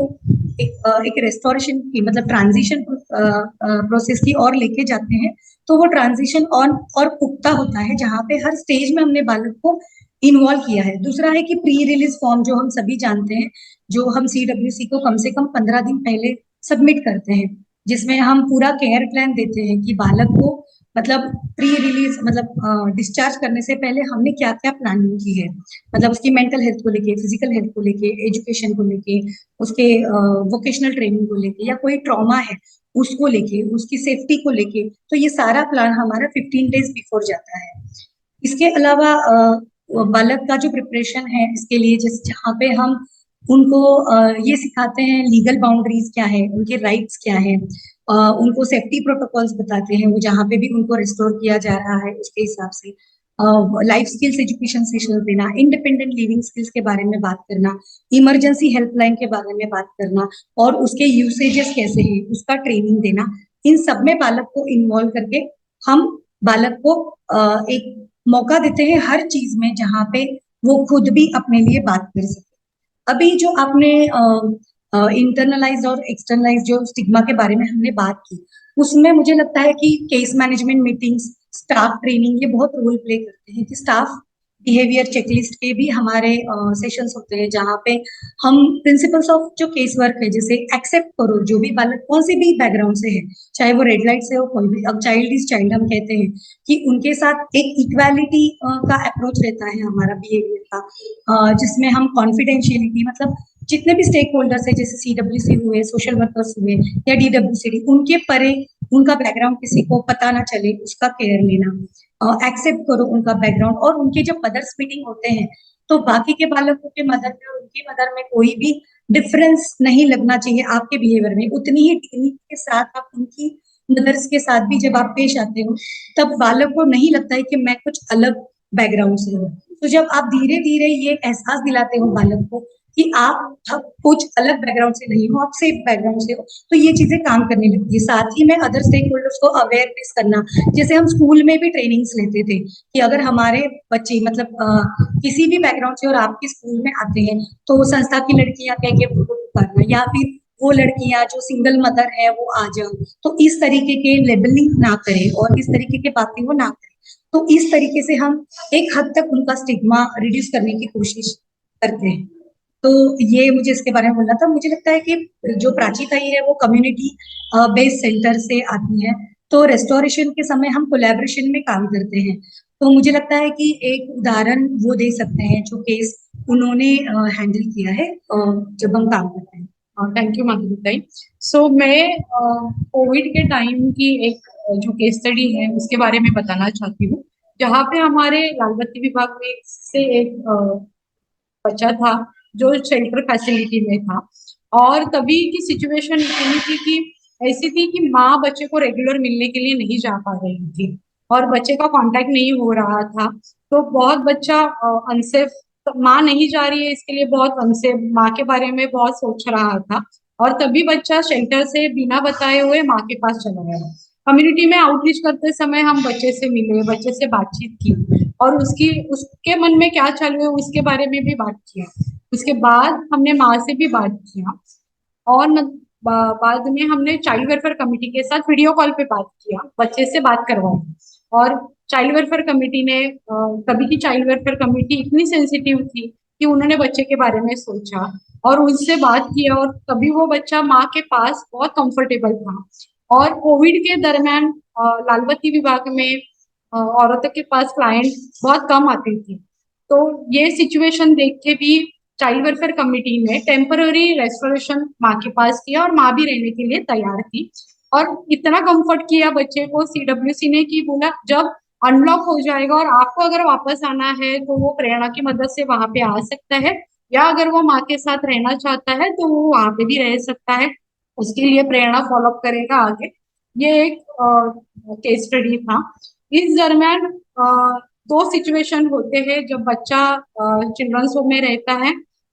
एक रेस्टोरेशन की, मतलब ट्रांजिशन प्रोसेस की और लेके जाते हैं, तो वो ट्रांजिशन ऑन और पुख्ता होता है, जहाँ पे हर स्टेज में हमने बालक को इन्वॉल्व किया है। दूसरा है कि प्री रिलीज फॉर्म, जो हम सभी जानते हैं, जो हम CWC को कम से कम 15 दिन पहले सबमिट करते हैं, जिसमें हम पूरा केयर प्लान देते हैं कि बालक को, मतलब प्री रिलीज, मतलब डिस्चार्ज करने से पहले हमने क्या क्या प्लानिंग की है, मतलब उसकी मेंटल हेल्थ को लेके, फिजिकल हेल्थ को लेके, एजुकेशन को लेके, उसके वोकेशनल ट्रेनिंग को लेके, या कोई ट्रॉमा है उसको लेके, उसकी सेफ्टी को लेके, तो ये सारा प्लान हमारा 15 डेज बिफोर जाता है। इसके अलावा बालक का जो प्रिपरेशन है इसके लिए, जिस जहाँ पे हम उनको ये सिखाते हैं लीगल बाउंड्रीज क्या है, उनके राइट्स क्या है, उनको सेफ्टी प्रोटोकॉल्स बताते हैं, वो जहाँ पे भी उनको रिस्टोर किया जा रहा है उसके हिसाब से लाइफ स्किल्स एजुकेशन सेशन देना, इंडिपेंडेंट लिविंग स्किल्स के बारे में बात करना, इमरजेंसी हेल्पलाइन के बारे में बात करना, और उसके यूसेजेस कैसे हैं उसका ट्रेनिंग देना। इन सब में बालक को इन्वॉल्व करके हम बालक को एक मौका देते हैं हर चीज में, जहाँ पे वो खुद भी अपने लिए बात कर सके। अभी जो आपने इंटरनलाइज और एक्सटर्नलाइज जो स्टिग्मा के बारे में हमने बात की, उसमें मुझे लगता है कि case management meetings, staff training, ये बहुत रोल प्ले करते हैं कि स्टाफ बिहेवियर चेकलिस्ट के भी हमारे सेशंस होते हैं, जहाँ पे हम प्रिंसिपल्स ऑफ जो केस वर्क है, जैसे एक्सेप्ट करो जो भी बालक कौन से भी बैकग्राउंड से है, चाहे वो रेड लाइट से हो, कोई भी, अब चाइल्ड इज चाइल्ड हम कहते हैं कि उनके साथ एक इक्वालिटी का अप्रोच रहता है हमारा बिहेवियर का, जिसमें हम कॉन्फिडेंशियलिटी, मतलब जितने भी स्टेक होल्डर्स है, जैसे CWC हुए, सोशल वर्कर्स हुए या DWCD, उनके परे उनका बैकग्राउंड किसी को पता ना चले, उसका केयर लेना, एक्सेप्ट करो उनका बैकग्राउंड, और उनके जब मदर्स मीटिंग होते हैं तो बाकी के बालकों के मदर में और उनकी मदर में कोई भी डिफरेंस नहीं लगना चाहिए आपके बिहेवियर में। उतनी ही डिग्निटी के साथ आप उनकी मदर्स के साथ भी जब आप पेश आते हो, तब बालक को नहीं लगता है कि मैं कुछ अलग बैकग्राउंड से हूँ। तो जब आप धीरे धीरे ये एहसास दिलाते हो बालक को कि आप अब कुछ अलग बैकग्राउंड से नहीं हो, आप सेफ बैकग्राउंड से हो, तो ये चीजें काम करने लगती है। साथ ही में अदर स्टेक होल्डर्स को अवेयरनेस करना, जैसे हम स्कूल में भी ट्रेनिंग्स लेते थे कि अगर हमारे बच्चे मतलब किसी भी बैकग्राउंड से और आपके स्कूल में आते हैं, तो संस्था की लड़कियां कह के उनको पुकारना, या फिर वो लड़कियां जो सिंगल मदर है वो आ जाओ, तो इस तरीके के लेबलिंग ना करें और इस तरीके के बातें वो ना करें। तो इस तरीके से हम एक हद तक उनका स्टिग्मा रिड्यूस करने की कोशिश करते हैं। तो ये मुझे इसके बारे में बोलना था। मुझे लगता है कि जो प्राची ताई है वो कम्युनिटी बेस्ड सेंटर से आती है, तो रेस्टोरेशन के समय हम कोलैबोरेशन में काम करते हैं। तो मुझे लगता है कि एक उदाहरण वो दे सकते हैं जो केस उन्होंने हैंडल किया है जब हम काम करते हैं। थैंक यू माधुरी ताई। सो मैं कोविड के टाइम की एक जो केस स्टडी है उसके बारे में बताना चाहती हूँ, जहाँ पे हमारे लाल बत्ती विभाग में से एक बच्चा था जो शेल्टर फैसिलिटी में था, और तभी की सिचुएशन ऐसी थी कि माँ बच्चे को रेगुलर मिलने के लिए नहीं जा पा रही थी और बच्चे का कांटेक्ट नहीं हो रहा था। तो बहुत बच्चा अनसेफ, माँ नहीं जा रही है इसके लिए बहुत अनसेफ, माँ के बारे में बहुत सोच रहा था, और तभी बच्चा शेल्टर से बिना बताए हुए माँ के पास चला गया। कम्युनिटी में आउटरीच करते समय हम बच्चे से मिले, बच्चे से बातचीत की और उसके मन में क्या चल रहा है उसके बारे में भी बात किया। उसके बाद हमने माँ से भी बात किया और बाद में हमने चाइल्ड वेलफेयर कमेटी के साथ वीडियो कॉल पे बात किया, बच्चे से बात करवाई। और चाइल्ड वेलफेयर कमेटी ने तभी की चाइल्ड वेलफेयर कमेटी इतनी सेंसिटिव थी कि उन्होंने बच्चे के बारे में सोचा और उनसे बात किया, और तभी वो बच्चा माँ के पास बहुत कंफर्टेबल था। और कोविड के दरमियान लाल बत्ती विभाग में औरतों के पास क्लाइंट बहुत कम आती थी, तो ये सिचुएशन देख के भी चाइल्ड वेलफेयर कमेटी ने टेम्पररी रेस्टोरेशन माँ के पास किया और माँ भी रहने के लिए तैयार थी। और इतना कंफर्ट किया बच्चे को CWC ने कि बोला जब अनलॉक हो जाएगा और आपको अगर वापस आना है तो वो प्रेरणा की मदद से वहां पे आ सकता है, या अगर वो माँ के साथ रहना चाहता है तो वो वहां पे भी रह सकता है, उसके लिए प्रेरणा फॉलोअप करेगा आगे। ये एक केस स्टडी था। इस दरमियान दो सिचुएशन होते हैं जब बच्चा चिल्ड्रंस होम में रहता है,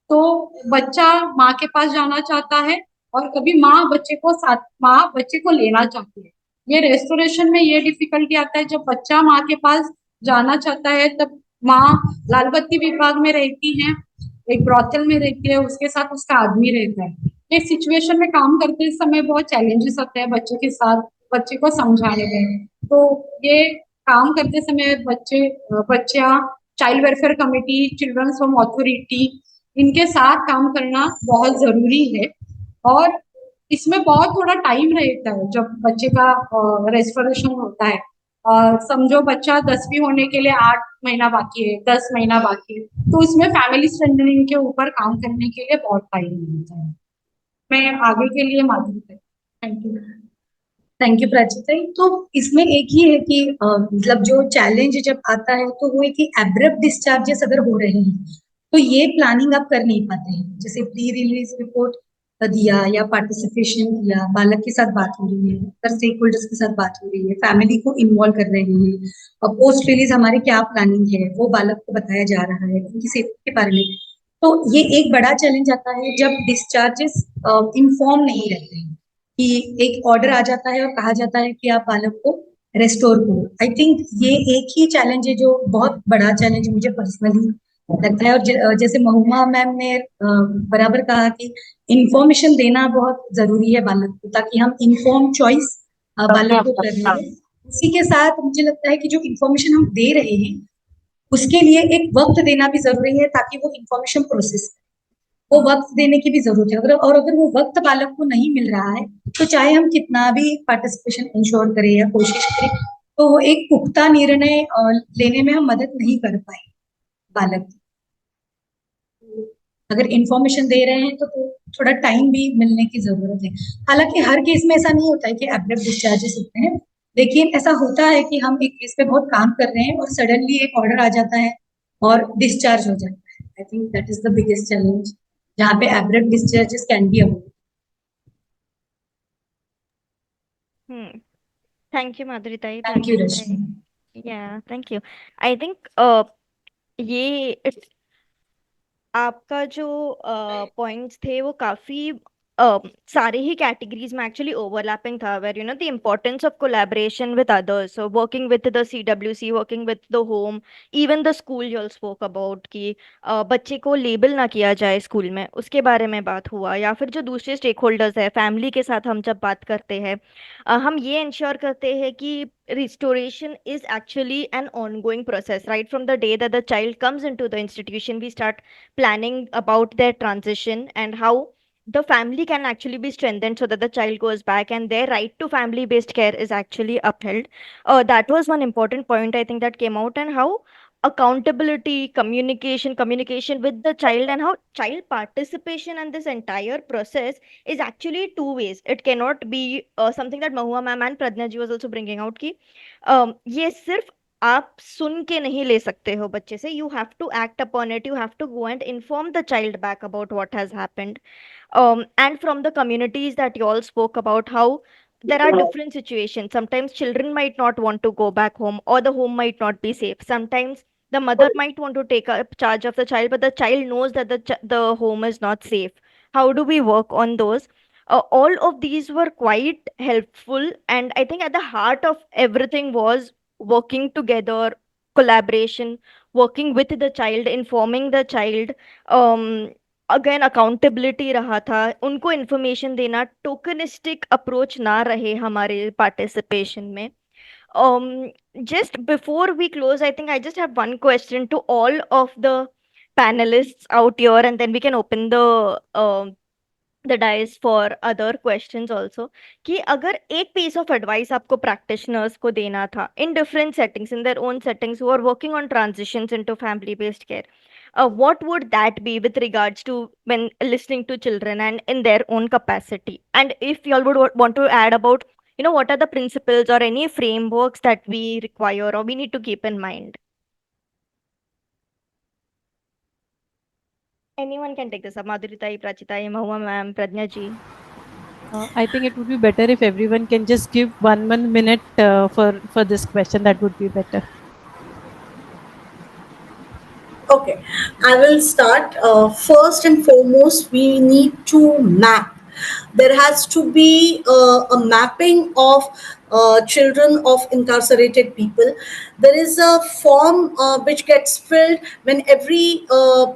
तो बच्चा माँ के पास जाना चाहता है और कभी माँ बच्चे को लेना चाहती है। ये रेस्टोरेशन में ये डिफिकल्टी आता है, जब बच्चा माँ के पास जाना चाहता है तब माँ लाल बत्ती विभाग में रहती है, एक ब्रॉथल में रहती है, उसके साथ उसका आदमी रहता है। इस सिचुएशन में काम करते समय बहुत चैलेंजेस आते हैं बच्चे के साथ, बच्चे को समझाने में। तो ये काम करते समय बच्चा child welfare committee, children's home authority, इनके साथ काम करना बहुत जरूरी है। और इसमें बहुत थोड़ा टाइम रहता है जब बच्चे का रेस्टोरेशन होता है। समझो बच्चा 10वीं होने के लिए 8 महीना बाकी है, 10 महीना बाकी है, तो इसमें फैमिली स्ट्रेंथनिंग के ऊपर काम करने के लिए बहुत टाइम मिलता है। मैं आगे के लिए Madhuri, thank you. Thank you Prachi. तो इसमें एक ही है कि मतलब जो चैलेंज जब आता है तो वो है कि एब्रप्ट डिस्चार्जेस अगर हो रहे हैं तो ये प्लानिंग आप कर नहीं पाते हैं, जैसे प्री रिलीज रिपोर्ट दिया या पार्टिसिपेशन किया, बालक के साथ बात हो रही है, स्टेक होल्डर्स के साथ बात हो रही है, फैमिली को इन्वॉल्व कर रहे हैं, और पोस्ट रिलीज हमारे क्या प्लानिंग है वो बालक को बताया जा रहा है, उनकी सेफ्टी के बारे में। तो ये एक बड़ा चैलेंज आता है जब डिस्चार्जेस इन्फॉर्म नहीं रहते हैं, कि एक ऑर्डर आ जाता है और कहा जाता है कि आप बालक को रेस्टोर करो। आई थिंक ये एक ही चैलेंज है जो बहुत बड़ा चैलेंज मुझे पर्सनली लगता है। और जैसे महुमा मैम ने बराबर कहा कि इंफॉर्मेशन देना बहुत जरूरी है बालक को, ताकि हम इन्फॉर्म चॉइस बालक को कर रहे हैं। उसी के साथ मुझे लगता है कि जो इंफॉर्मेशन हम दे रहे हैं उसके लिए एक वक्त देना भी जरूरी है, ताकि वो इंफॉर्मेशन प्रोसेस, वो वक्त देने की भी जरूरत है। अगर वो वक्त बालक को नहीं मिल रहा है, तो चाहे हम कितना भी पार्टिसिपेशन इंश्योर करें या कोशिश करें, तो वो एक पुख्ता निर्णय लेने में हम मदद नहीं कर पाए बालक की। अगर इंफॉर्मेशन दे रहे हैं तो थोड़ा टाइम भी मिलने की जरूरत है। हालांकि हर केस में ऐसा नहीं होता है कि एब्रप्ट डिस्चार्जेस होते हैं, लेकिन ऐसा होता है कि हम एक केस पे बहुत काम कर रहे हैं और सडनली एक ऑर्डर आ जाता है और डिस्चार्ज हो जाता है। आई think that is the biggest challenge, जहाँ पे abrupt discharges can be avoided. Thank you, Madhurita. Thank you Rashmi. Yeah, thank you. I think ये आपका जो पॉइंट्स थे वो काफी सारे ही कैटेगरीज में एक्चुअली ओवरलैपिंग था, where the importance of collaboration with others, so working with the CWC, working with the home, even the school you all spoke about कि बच्चे को लेबल ना किया जाए स्कूल में, उसके बारे में बात हुआ। या फिर जो दूसरे स्टेक होल्डर्स है, फैमिली के साथ हम जब बात करते हैं, हम ये इंश्योर करते हैं कि restoration is actually an ongoing process. Right from the day that the child comes into the institution, we start planning about their transition and how the family can actually be strengthened so that the child goes back and their right to family based care is actually upheld. That was one important point I think that came out, and how accountability, communication with the child, and how child participation in this entire process is actually two ways. It cannot be something that Mahua ma'am and Pradnya ji was also bringing out कि ये सिर्फ आप सुन के नहीं ले सकते हो बच्चे से, you have to act upon it, you have to go and inform the child back about what has happened. And from the communities that you all spoke about, how there are different situations. Sometimes children might not want to go back home, or the home might not be safe. Sometimes the mother might want to take up charge of the child, but the child knows that the home is not safe. How do we work on those? All of these were quite helpful, and I think at the heart of everything was working together, collaboration, working with the child, informing the child. Again accountability रहा था, उनको information देना, टोकनिस्टिक approach ना रहे हमारे participation में. Just before we close, I think I just have one question to all of the panelists out here, and then we can open the dice for other questions also. कि अगर एक piece of advice आपको practitioners को देना था in different settings, in their own settings, who are working on transitions into family based care, what would that be with regards to when listening to children and in their own capacity? And if you all would want to add about, what are the principles or any frameworks that we require or we need to keep in mind? Anyone can take this up. Madhurita, Prachita, Mahua ma'am, Pradnya ji. I think it would be better if everyone can just give one minute for this question. That would be better. Okay, I will start. First and foremost, we need to map. There has to be a mapping of children of incarcerated people. There is a form which gets filled when every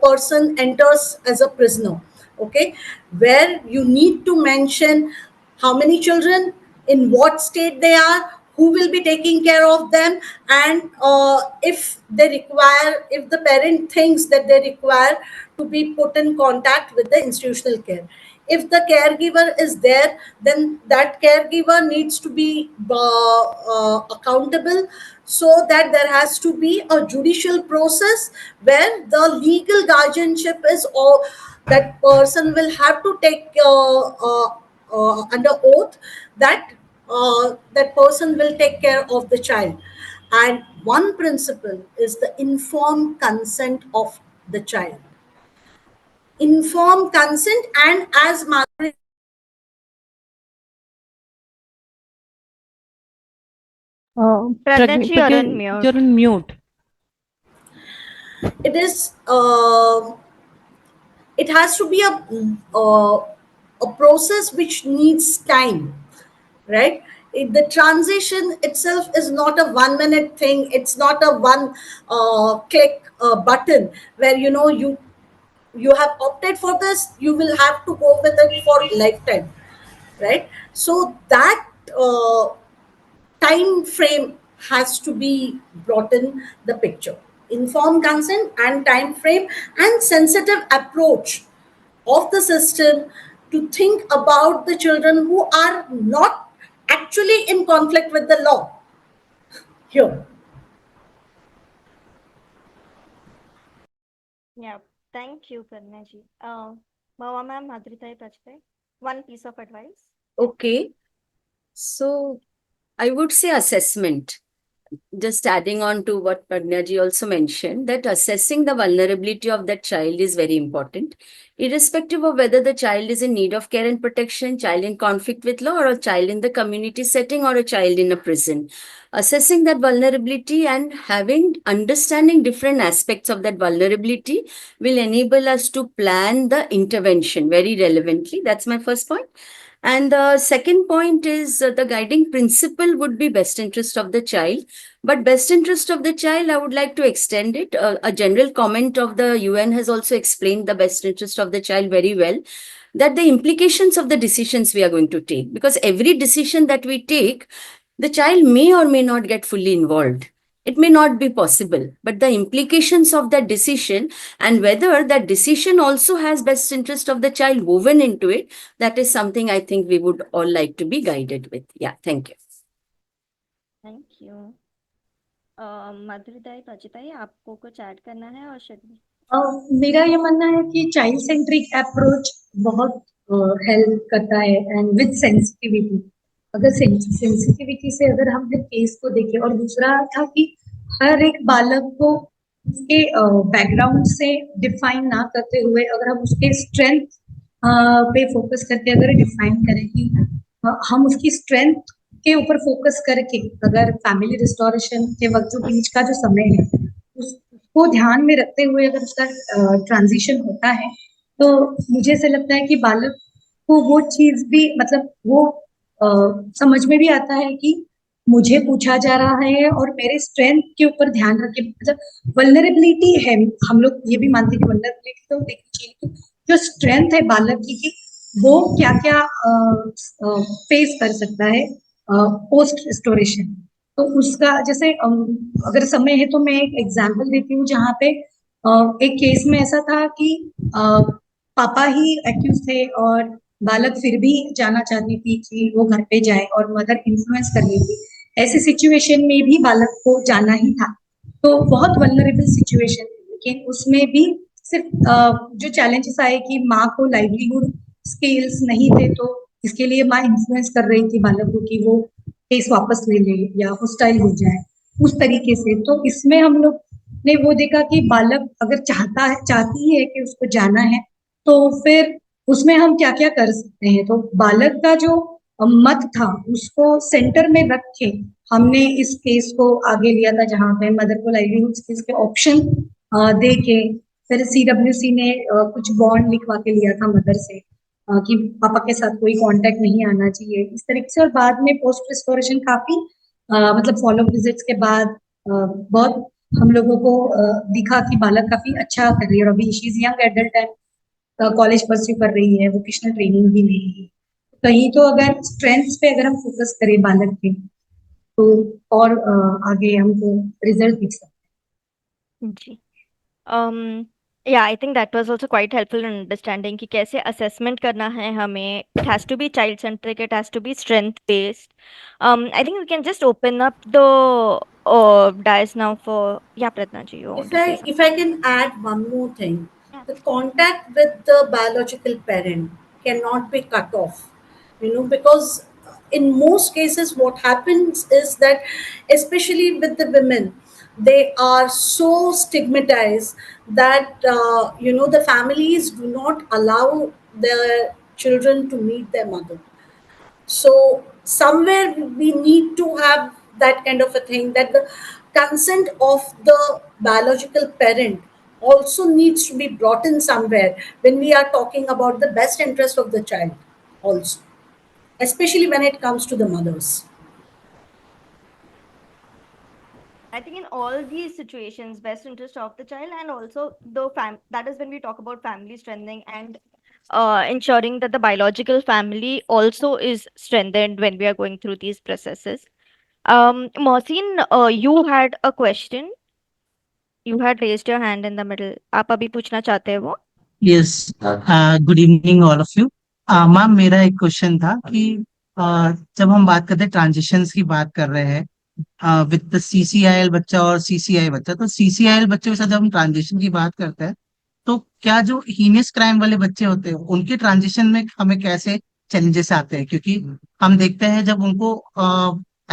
person enters as a prisoner. Okay, where you need to mention how many children, in what state they are, who will be taking care of them, and if they require, if the parent thinks that they require to be put in contact with the institutional care. If the caregiver is there, then that caregiver needs to be accountable, so that there has to be a judicial process where the legal guardianship is all. That person will have to take under oath that that person will take care of the child. And one principle is the informed consent of the child. Informed consent, and as Madhuri Pradnya ji, you're on mute. You're on mute. it is it has to be a process which needs time, right? The transition itself is not a 1 minute thing. It's not a one click button where you you have opted for this, you will have to go with it for lifetime, right? So that time frame has to be brought in the picture. Informed consent and time frame and sensitive approach of the system to think about the children who are not actually in conflict with the law here. Yeah, thank you, Karna ji. Mama ma'am, Madhuritai Pachpai, one piece of advice. Okay. So I would say assessment. Just adding on to what Pragna ji also mentioned, that assessing the vulnerability of that child is very important, irrespective of whether the child is in need of care and protection, child in conflict with law, or a child in the community setting, or a child in a prison. Assessing that vulnerability and understanding different aspects of that vulnerability will enable us to plan the intervention very relevantly. That's my first point. And the second point is the guiding principle would be best interest of the child. But best interest of the child, I would like to extend it. A general comment of the UN has also explained the best interest of the child very well, that the implications of the decisions we are going to take, because every decision that we take, the child may or may not get fully involved. It may not be possible, but the implications of that decision and whether that decision also has best interest of the child woven into it, that is something I think we would all like to be guided with. Yeah, thank you. Thank you. Madhuritai Pachpai, आपको कुछ add करना है और शर्मी? मेरा ये मानना है कि चाइल्ड सेंट्रिक अप्रोच बहुत हेल्प करता है एंड विद सेंसिटिविटी. अगर सेंसिटिविटी से अगर हम केस को देखें, और दूसरा था कि हर एक बालक को उसके बैकग्राउंड से डिफाइन ना करते हुए अगर हम उसके स्ट्रेंथ पे फोकस करके अगर डिफाइन करें कि हम उसकी स्ट्रेंथ के ऊपर फोकस करके अगर फैमिली रिस्टोरेशन के वक्त जो बीच का जो समय है उसको ध्यान में रखते हुए अगर उसका ट्रांजिशन होता है, तो मुझे ऐसा लगता है कि बालक को वो चीज भी मतलब वो समझ में भी आता है कि मुझे पूछा जा रहा है और मेरे स्ट्रेंथ के ऊपर ध्यान रखे. मतलब वल्नरेबिलिटी है, हम लोग ये भी मानते हैं कि वल्नरेबिलिटी तो देखनी चाहिए, जो स्ट्रेंथ है बालक की वो क्या क्या फेस कर सकता है पोस्ट रिस्टोरेशन. तो उसका जैसे अगर समय है तो मैं एक एग्जांपल देती हूँ जहाँ पे एक केस में ऐसा था कि पापा ही एक्यूज थे और बालक फिर भी जाना चाहती थी कि वो घर पे जाए और मदर इन्फ्लुएंस कर रही थी. ऐसी सिचुएशन में भी बालक को जाना ही था, तो बहुत वल्नरेबल सिचुएशन थी. लेकिन उसमें भी सिर्फ जो चैलेंजेस आए कि माँ को लाइवलीहुड स्किल्स नहीं थे, तो इसके लिए माँ इन्फ्लुएंस कर रही थी बालक को कि वो केस वापस ले ले या हॉस्टाइल हो जाए उस तरीके से. तो इसमें हम लोग ने वो देखा कि बालक अगर चाहती है कि उसको जाना है, तो फिर उसमें हम क्या क्या कर सकते हैं. तो बालक का जो मत था उसको सेंटर में रख के हमने इस केस को आगे लिया था, जहाँ पे मदर को लाइवलीहुड स्किल्स के ऑप्शन दे के फिर CWC ने कुछ बॉन्ड लिखवा के लिया था मदर से कि पापा के साथ कोई कांटेक्ट नहीं आना चाहिए इस तरीके से. और बाद में पोस्ट रिस्टोरेशन काफी मतलब फॉलो विजिट्स के बाद बहुत हम लोगों को दिखा कि बालक काफी अच्छा कर रही है और अभी she is young adult and college pursue कर रही है, वोकेशनल ट्रेनिंग भी ले रही है. कहीं तो अगर स्ट्रेंथ्स पे अगर हम फोकस करें बालक के, तो और आगे हमको रिजल्ट दिख सकते हैं. जी. Yeah, I think that was also quite helpful in understanding कि कैसे assessment करना है हमें. It has to be child centric. It has to be strength based. I think we can just open up the dais now for Pratna ji. You want to say something? If I can add one more thing, Yeah. the contact with the biological parent cannot be cut off, because in most cases what happens is that, especially with the women, they are so stigmatized that the families do not allow their children to meet their mother. So somewhere we need to have that kind of a thing, that the consent of the biological parent also needs to be brought in somewhere when we are talking about the best interest of the child also, especially when it comes to the mothers. I think in all these situations, best interest of the child, and also that is when we talk about family strengthening and ensuring that the biological family also is strengthened when we are going through these processes. Mohsin, you had a question. You had raised your hand in the middle. आप अभी पूछना चाहते हैं वो? Yes, good evening all of you. Ma'am, मेरा एक question था कि जब हम बात करते हैं ट्रांजिशंस की बात कर रहे हैं विद द सीसीआईएल बच्चा और सीसीआई बच्चा, तो सीसीआईएल बच्चों के साथ जब हम ट्रांजिशन की बात करते हैं तो क्या जो हीनियस क्राइम वाले बच्चे होते हैं उनके ट्रांजिशन में हमें कैसे चैलेंजेस आते हैं? क्योंकि हम देखते हैं जब उनको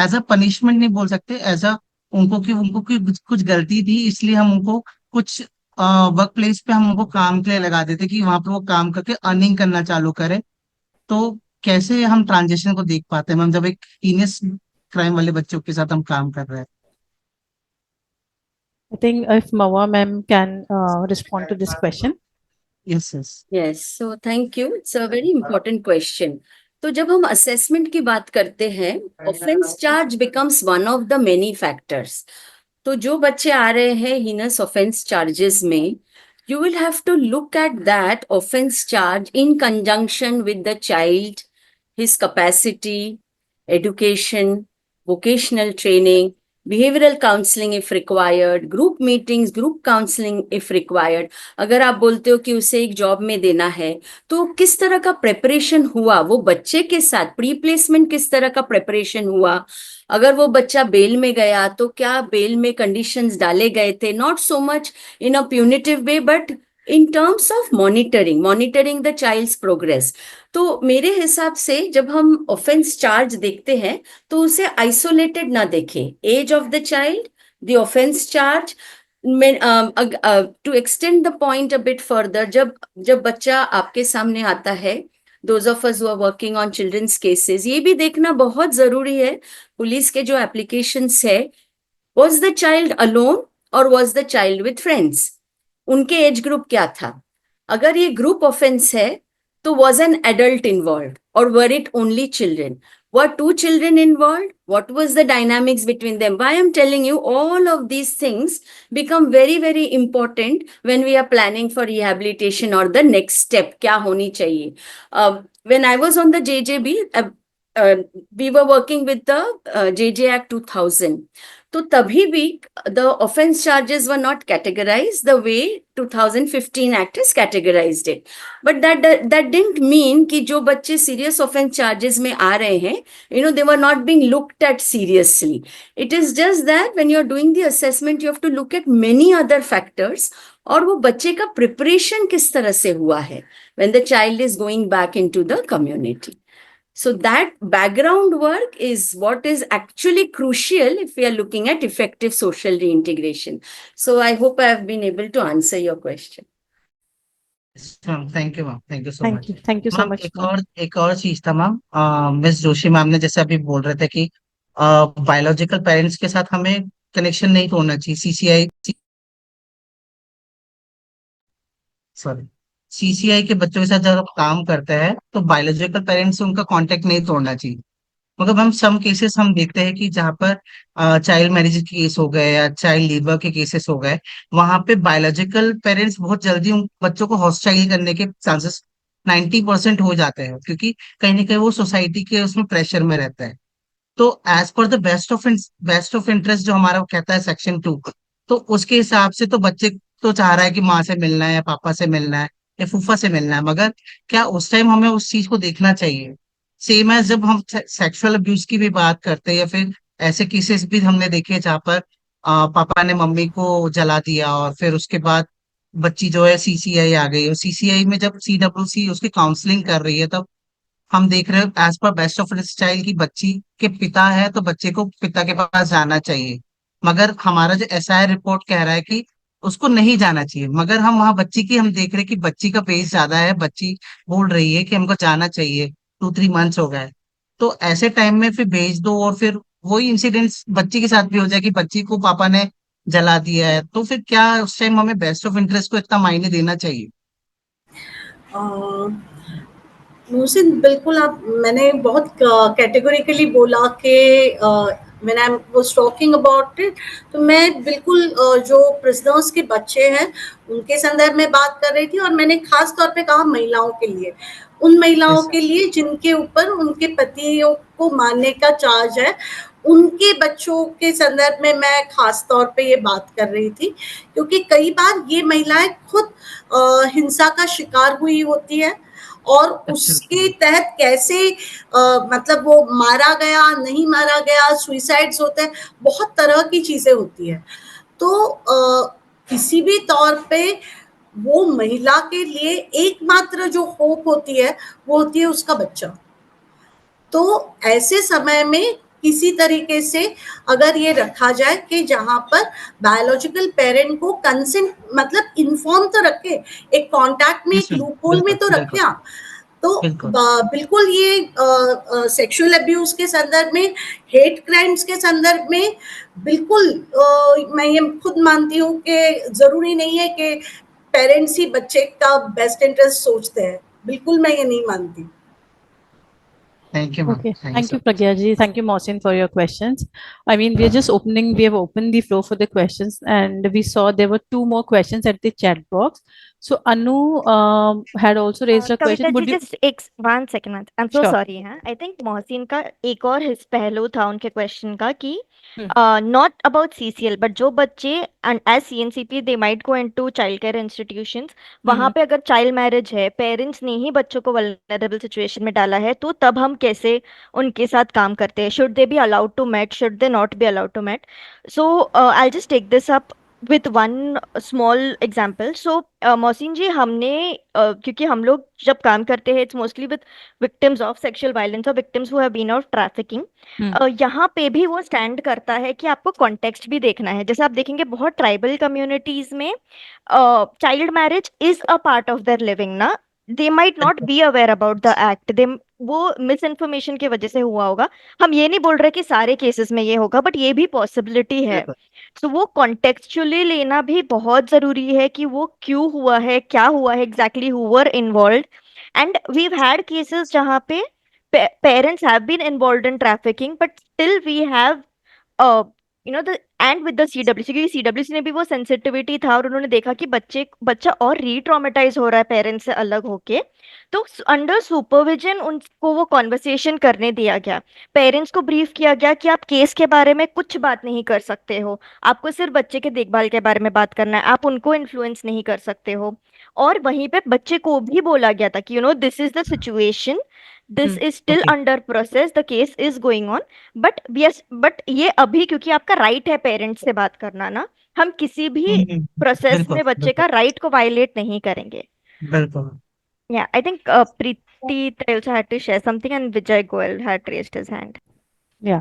एज अ पनिशमेंट नहीं बोल सकते, एज अ उनको कि उनको कुछ गलती थी इसलिए हम उनको कुछ वर्क प्लेस पे हम उनको काम के लिए लगा देते कि वहां पे वो काम करके अर्निंग करना चालू करे। तो कैसे हम ट्रांजेक्शन को देख पाते हैं मैम जब एक हीनियस क्राइम वाले बच्चों के साथ हम काम कर रहे हैं? I think if Mawa ma'am can respond to this question. Yes yes. Yes, so thank you, it's a very important question. तो जब हम असेसमेंट की बात करते हैं, offence charge becomes one of the many factors. तो जो बच्चे आ रहे हैं हीनस ऑफेंस चार्जेस में, you will have to look at that offense charge in conjunction with the child, his capacity, education, vocational training, behavioral counseling if required, group meetings, group counseling if required. अगर आप बोलते हो कि उसे एक job में देना है तो किस तरह का प्रेपरेशन हुआ वो बच्चे के साथ, प्री प्लेसमेंट किस तरह का प्रेपरेशन हुआ, अगर वो बच्चा बेल में गया तो क्या बेल में कंडीशंस डाले गए थे, not so much in a punitive way but in terms of monitoring the child's progress. तो मेरे हिसाब से जब हम ऑफेंस चार्ज देखते हैं तो उसे आइसोलेटेड ना देखें, age of the child, the offence charge. To extend the point a bit further, जब बच्चा आपके सामने आता है, those of us who are working on children's cases, ये भी देखना बहुत जरूरी है पुलिस के जो एप्लीकेशंस है, was the child alone or was the child with friends, उनके एज ग्रुप क्या था। अगर ये ग्रुप ऑफेंस है तो was an adult involved or were it only children, were two children involved, what was the dynamics between them? Why I'm telling you all of these things become very very important when we are planning for rehabilitation or the next step क्या होनी चाहिए। When I was on the JJB, we were working with the JJ Act 2000, तो तभी भी the offense charges were not categorized the way 2015 Act has categorized it, but that didn't mean कि जो बच्चे serious offense charges में आ रहे हैं, they were not being looked at seriously. It is just that when you're doing the assessment you have to look at many other factors, और वो बच्चे का preparation किस तरह से हुआ है when the child is going back into the community. So that background work is what is actually crucial if we are looking at effective social reintegration. So I hope I have been able to answer your question. Thank you ma'am, thank you so much. Thank you so ma'am, much. एक और चीज था ma'am, miss Joshi ma'am ने जैसे अभी बोल रहे थे कि बायोलॉजिकल पेरेंट्स के साथ हमें कनेक्शन नहीं तोड़ना चाहिए, सीसीआई के बच्चों के साथ जब आप काम करते हैं तो बायोलॉजिकल पेरेंट्स से उनका कांटेक्ट नहीं तोड़ना चाहिए। मतलब हम सम केसेस हम देखते हैं कि जहाँ पर चाइल्ड मैरिज के केस हो गए या चाइल्ड लेबर के केसेस हो गए, वहां पे बायोलॉजिकल पेरेंट्स बहुत जल्दी उन बच्चों को हॉस्टाइल करने के चांसेस 90% हो जाते हैं, क्योंकि कहीं ना कहीं वो सोसाइटी के उसमें प्रेशर में रहता है। तो as per the best of interest जो हमारा कहता है सेक्शन 2, तो उसके हिसाब से तो बच्चे तो चाह रहा है कि माँ से मिलना है या पापा से मिलना है या फूफा से मिलना है, मगर क्या उस टाइम हमें उस चीज को देखना चाहिए? सेम एज जब हम सेक्सुअल अब्यूज की भी बात करते हैं या फिर ऐसे केसेस भी हमने देखे जहाँ पर पापा ने मम्मी को जला दिया और फिर उसके बाद बच्ची जो है सीसीआई आ गई, और सीसीआई में जब सीडब्ल्यूसी उसकी काउंसलिंग कर रही है तब हम देख रहे हैं as per best of style की बच्ची के पिता है तो बच्चे को पिता के पास जाना चाहिए, मगर हमारा जो एसआई रिपोर्ट कह रहा है कि उसको नहीं जाना चाहिए। मगर हम वहाँ बच्ची की हम देख रहे हैं कि बच्ची का पेज ज्यादा है, बच्ची बोल रही है कि हमको जाना चाहिए, 2-3 मंथ्स हो गए। तो ऐसे टाइम में फिर भेज दो और फिर वही इंसिडेंट्स बच्ची के साथ भी हो जाए कि बच्ची को पापा ने जला दिया है, तो फिर क्या उस टाइम हमें बेस्ट ऑफ इंटरेस्ट को इतना मायने देना चाहिए? मोहसिन, बिल्कुल मैंने बहुत कैटेगोरिकली बोला कि when I was talking about it, तो मैं बिल्कुल जो प्रिजनर्स के बच्चे हैं उनके संदर्भ में बात कर रही थी, और मैंने खास तौर पे कहा महिलाओं के लिए, उन महिलाओं Yes, के लिए जिनके ऊपर उनके पतियों को मारने का चार्ज है, उनके बच्चों के संदर्भ में मैं खास तौर पे ये बात कर रही थी, क्योंकि कई बार ये महिलाएं खुद हिंसा का शिकार हुई होती है, और उसके absolutely. तहत कैसे मतलब वो मारा गया, नहीं मारा गया, सुइसाइड्स होते हैं, बहुत तरह की चीजें होती है। तो किसी भी तौर पे वो महिला के लिए एकमात्र जो होप होती है वो होती है उसका बच्चा। तो ऐसे समय में किसी तरीके से अगर ये रखा जाए कि जहां पर बायोलॉजिकल पेरेंट को कंसेंट, मतलब इन्फॉर्म तो रखे, एक कॉन्टैक्ट में, Yes, एक ma'am. लूपहोल में तो बिल्कुल रखे बिल्कुल आप। तो बिल्कुल बिल्कुल ये सेक्सुअल अब्यूज के संदर्भ में, हेट क्राइम्स के संदर्भ में, बिल्कुल मैं ये खुद मानती हूँ कि जरूरी नहीं है कि पेरेंट्स ही बच्चे का बेस्ट इंटरेस्ट सोचते हैं, बिल्कुल मैं ये नहीं मानती। Thank you ma'am, Okay, thank you thank so you, Pragya ji. Thank you, Mohsin, for your questions. I mean, we have opened the floor for the questions, and we saw there were two more questions at the chat box. So, Anu had also raised a Kavita question. जी Would you? Just एक 1 second, I am so Sure. Sorry. हाँ, I think Mohsin का एक और हिस पहलू था उनके question का कि Hmm. Not about CCL but जो बच्चे as CNCP they might go into child care institutions, वहां पे अगर चाइल्ड मैरिज है, पेरेंट्स ने ही बच्चों को वल्नरेबल सिचुएशन में डाला है, तो तब हम कैसे उनके साथ काम करते हैं? Should they be allowed to mate, should they not be allowed to mate? So I just take this up with one small example. So Mohsin ji, हमने क्योंकि हम लोग जब काम करते हैं it's mostly with victims of sexual violence और victims who have been of trafficking, यहाँ पे भी वो स्टैंड करता है कि आपको कॉन्टेक्स्ट भी देखना है। जैसे आप देखेंगे बहुत ट्राइबल कम्युनिटीज में child marriage is a part of their living ना, they might not be aware about the act, they वो मिस इन्फॉर्मेशन की वजह से हुआ होगा। हम ये नहीं बोल रहे कि सारे केसेस में ये होगा, बट ये भी पॉसिबिलिटी है। बिल्कुल तो वो कॉन्टेक्चुअली लेना भी बहुत जरूरी है कि वो क्यों हुआ है, क्या हुआ है exactly, who were involved. And we had cases जहाँ पे parents have been involved in trafficking, but still we have the and with the CWC, क्योंकि CWC ने भी वो सेंसिटिविटी था और उन्होंने देखा कि बच्चा और रीट्रॉमेटाइज हो रहा है पेरेंट्स से अलग होके, तो अंडर सुपरविजन उनको वो कॉन्वर्सेशन करने दिया गया। पेरेंट्स को ब्रीफ किया गया कि आप केस के बारे में कुछ बात नहीं कर सकते हो, आपको सिर्फ बच्चे के देखभाल के बारे में बात करना है, आप उनको इन्फ्लुएंस नहीं कर सकते हो। और वहीं पे बच्चे को भी बोला गया था कि this is the situation, this is still okay under process, the case is going on, but yes, but ये अभी क्योंकि आपका राइट है पेरेंट्स से बात करना ना, हम किसी भी प्रोसेस बिल्कुल में बच्चे बिल्कुल का राइट को वायलेट नहीं करेंगे। बिल्कुल या I think Preeti also had to share something and Vijay Goel had raised his hand. Yeah.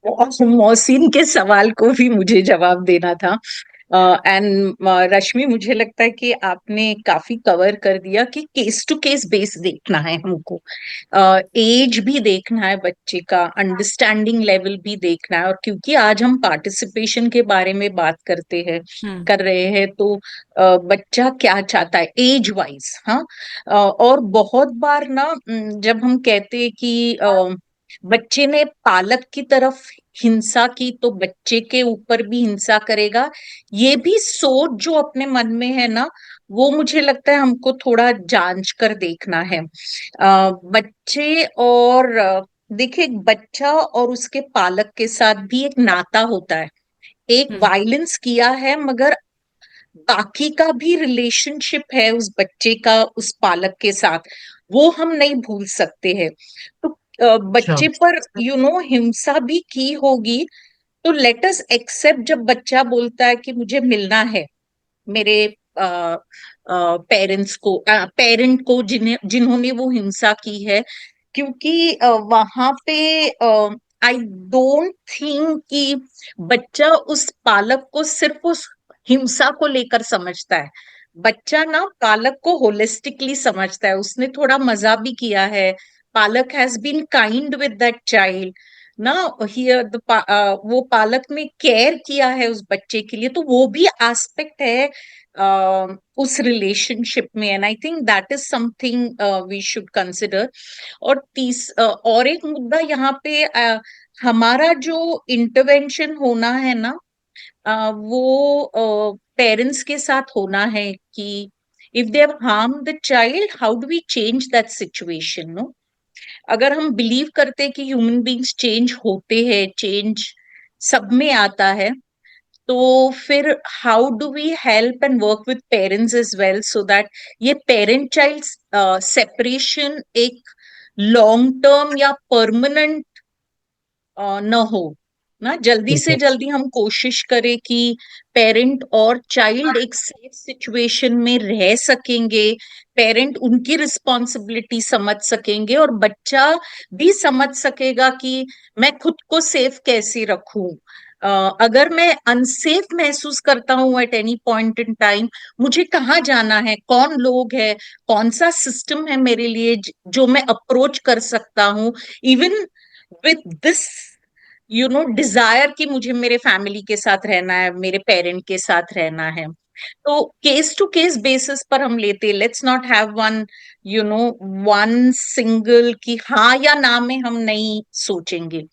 और मोहसिन के सवाल को भी मुझे जवाब देना था। एंड रश्मि, मुझे लगता है कि आपने काफी कवर कर दिया कि केस टू केस बेस देखना है हमको, एज भी देखना है बच्चे का, अंडरस्टैंडिंग लेवल भी देखना है। और क्योंकि आज हम पार्टिसिपेशन के बारे में बात करते हैं कर रहे हैं, तो बच्चा क्या चाहता है एज वाइज। हाँ, और बहुत बार ना जब हम कहते हैं कि बच्चे ने पालक की तरफ हिंसा की तो बच्चे के ऊपर भी हिंसा करेगा, ये भी सोच जो अपने मन में है ना, वो मुझे लगता है हमको थोड़ा जांच कर देखना है। बच्चे और देखिए, बच्चा और उसके पालक के साथ भी एक नाता होता है। एक वायलेंस किया है मगर बाकी का भी रिलेशनशिप है उस बच्चे का उस पालक के साथ, वो हम नहीं भूल सकते हैं। तो बच्चे पर हिंसा भी की होगी, तो लेट अस एक्सेप्ट जब बच्चा बोलता है कि मुझे मिलना है मेरे पेरेंट को जिन्होंने वो हिंसा की है, क्योंकि वहां पे आई डोंट थिंक कि बच्चा उस पालक को सिर्फ उस हिंसा को लेकर समझता है। बच्चा ना पालक को होलिस्टिकली समझता है, उसने थोड़ा मजा भी किया है, पालक has been kind with that child, ना हियर वो पालक ने केयर किया है उस बच्चे के लिए, तो वो भी एस्पेक्ट है उस रिलेशनशिप में, and I think that is something we should consider. और एक मुद्दा यहाँ पे हमारा जो इंटरवेंशन होना है ना, वो पेरेंट्स के साथ होना है कि if they have harm the child, how do we change that situation, no? अगर हम बिलीव करते हैं कि ह्यूमन बींग्स चेंज होते हैं, चेंज सब में आता है, तो फिर how do we help and work with parents as well, so that ये पेरेंट चाइल्ड सेपरेशन एक लॉन्ग टर्म या परमानेंट न हो ना। जल्दी से जल्दी हम कोशिश करें कि पेरेंट और चाइल्ड एक सेफ सिचुएशन में रह सकेंगे, पेरेंट उनकी रिस्पॉन्सिबिलिटी समझ सकेंगे और बच्चा भी समझ सकेगा कि मैं खुद को सेफ कैसे रखूं। अगर मैं अनसेफ महसूस करता हूं at any point in time, मुझे कहाँ जाना है, कौन लोग है, कौन सा सिस्टम है मेरे लिए जो मैं अप्रोच कर सकता हूँ, इवन विथ दिस डिजायर कि मुझे मेरे फैमिली के साथ रहना है, मेरे पेरेंट के साथ रहना है। तो केस टू केस बेसिस पर हम लेते, let's not have one single कि हाँ या ना में हम नहीं सोचेंगे।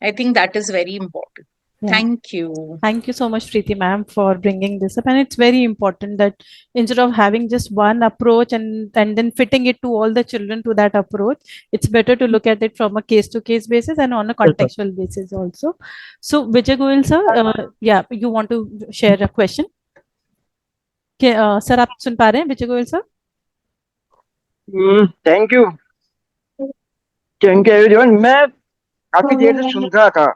आई think that is very important. Yeah. Thank you. Thank you so much, Preeti ma'am, for bringing this up. And it's very important that instead of having just one approach and then fitting it to all the children to that approach, it's better to look at it from a case-to-case basis and on a contextual basis also. So, Vijay Goyal sir, yeah, you want to share a question? Sir आप सुन पा रहे हैं Vijay Goyal sir? Thank you everyone. मैं काफी देर से सुन रहा था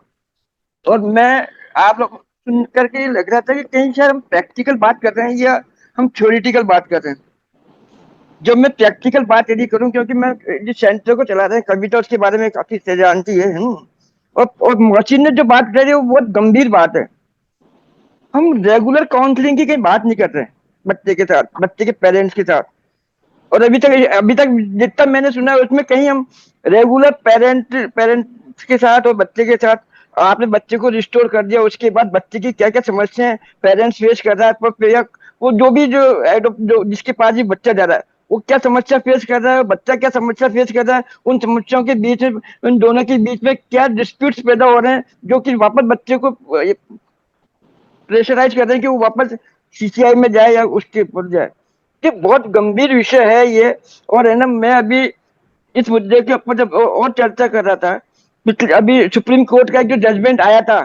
और मैं आप लोग सुन करके लग रहा था कि कहीं शायद हम प्रैक्टिकल बात कर रहे हैं या हम थ्योरेटिकल बात कर रहे हैं। जब मैं प्रैक्टिकल बात यदि करूं, क्योंकि मैं जिस सेंटर को चला रहे हैं कविता, उसके बारे में काफी से जानती है और मशीन ने जो बात करी है वो बहुत गंभीर बात है। हम रेगुलर काउंसलिंग की कहीं बात नहीं कर रहे हैं बच्चे के साथ, बच्चे के पेरेंट्स के साथ। और अभी तक जितना मैंने सुना है उसमें कहीं हम रेगुलर पेरेंट्स के साथ और बच्चे के साथ आपने बच्चे को रिस्टोर कर दिया, उसके बाद बच्चे की क्या क्या समस्याएं पेरेंट्स फेस कर रहा है, पर वो जो जिसके पास भी बच्चा जा रहा है वो क्या समस्या फेस कर रहा है, बच्चा क्या समस्या फेस कर रहा है, उन समस्याओं के बीच में, उन दोनों के बीच में क्या डिस्प्यूट्स पैदा हो रहे हैं जो कि वापस बच्चे को प्रेशराइज कर रहे हैं कि वो वापस सीसीआई में जाए या उसके ऊपर जाए। ये बहुत गंभीर विषय है ये। और है ना, मैं अभी इस मुद्दे के ऊपर जब और चर्चा कर रहा था, अभी सुप्रीम कोर्ट का एक जो जजमेंट आया था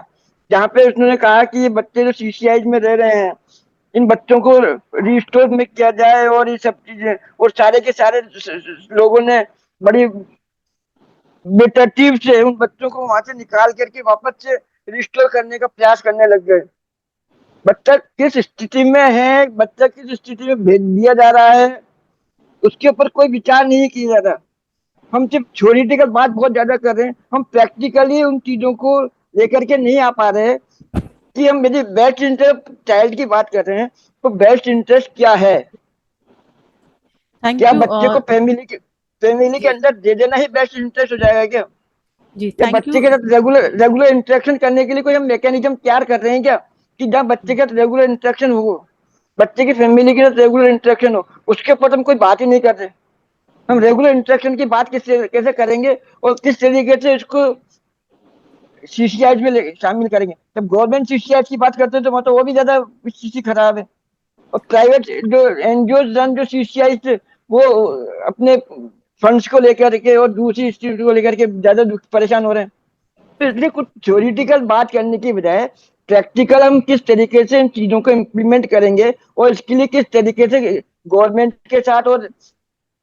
जहाँ पे उसने कहा कि ये बच्चे जो सीसीआई में रह रहे हैं, इन बच्चों को रिस्टोर में किया जाए और ये सब चीजें, और सारे के सारे लोगों ने बड़ी बेतरतीब से उन बच्चों को वहां से निकाल करके वापस से रिस्टोर करने का प्रयास करने लग गए। बच्चा किस स्थिति में है, बच्चा किस स्थिति में भेज दिया जा रहा है, उसके ऊपर कोई विचार नहीं किया जा रहा। हम सिर्फ थ्योरेटिकल बात बहुत ज्यादा कर रहे हैं, हम प्रैक्टिकली उन चीजों को लेकर के नहीं आ पा रहे कि हम यदि बेस्ट इंटरेस्ट चाइल्ड की बात कर रहे हैं तो बेस्ट इंटरेस्ट क्या है। क्या बच्चे को फैमिली के अंदर दे देना ही बेस्ट इंटरेस्ट हो जाएगा क्या? जी, बच्चे के साथ रेगुलर इंटरेक्शन करने के लिए कोई हम मैकेनिज्म तैयार कर रहे हैं क्या कि जहाँ बच्चे के साथ रेगुलर इंटरेक्शन हो, बच्चे की फैमिली के साथ रेगुलर इंटरेक्शन हो, उसके ऊपर हम कोई बात ही नहीं कर रहे। हम रेगुलर इंटरेक्शन की बात कैसे करेंगे और किस तरीके से इसको सीसीआई में शामिल करेंगे? जब गवर्नमेंट सीसीआई की बात करते हैं तो मतलब वो भी ज्यादा स्थिति खराब है। और प्राइवेट जो एनजीओ रन जो सीसीआई वो अपने फंड्स को लेकर के और दूसरी इंस्टीट्यूट को लेकर के ज्यादा परेशान हो रहे हैं। तो इसलिए कुछ थ्योरेटिकल बात करने की बजाय प्रैक्टिकल हम किस तरीके से इन चीजों को इम्प्लीमेंट करेंगे और इसके लिए किस तरीके से गवर्नमेंट के साथ और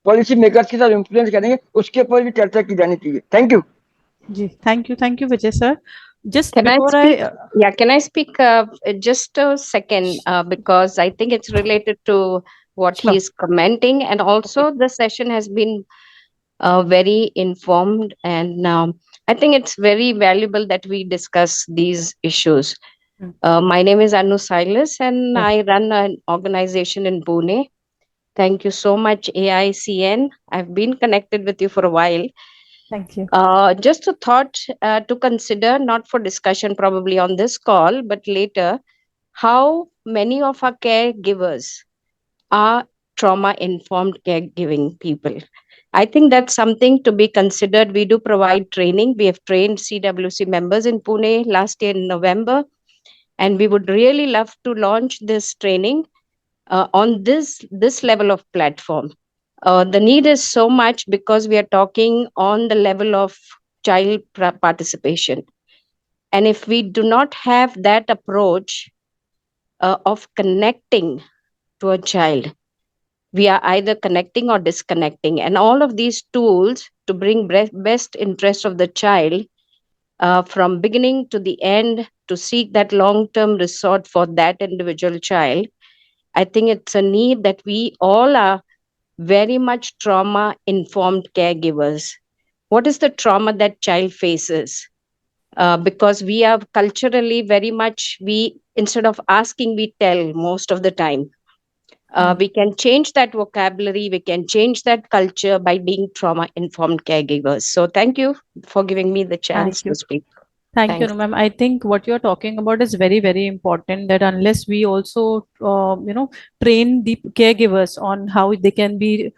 पॉलिसी मेकर्स के साथ इन्फ्लुएंस करेंगे, उसके ऊपर भी चर्चा की जानी चाहिए। थैंक यू जी, thank you Vijay sir. Just Can I before speak? Yeah, can I speak just a second? Because I think it's related to what Sure. he's commenting, and also the session has been very informed, and I think it's very valuable that we discuss these issues. My name is Anu Silas, and Yes. I run an organization in Pune. Thank you so much, AICN. I've been connected with you for a while. Thank you. Just a thought to consider, not for discussion probably on this call, but later, how many of our caregivers are trauma informed caregiving people. I think that's something to be considered. We do provide training. We have trained CWC members in Pune last year in November, and we would really love to launch this training on this level of platform. The need is so much because we are talking on the level of child participation, and if we do not have that approach of connecting to a child, we are either connecting or disconnecting, and all of these tools to bring best interest of the child from beginning to the end to seek that long term resort for that individual child. I think it's a need that we all are very much trauma informed caregivers. What is the trauma that child faces? Because we are culturally very much, we instead of asking, we tell most of the time. We can change that vocabulary, we can change that culture by being trauma informed caregivers. So thank you for giving me the chance Thank you. to speak. Thank you, Thanks. ma'am. I think what you're talking about is very, very important, that unless we also, train the caregivers on how they can be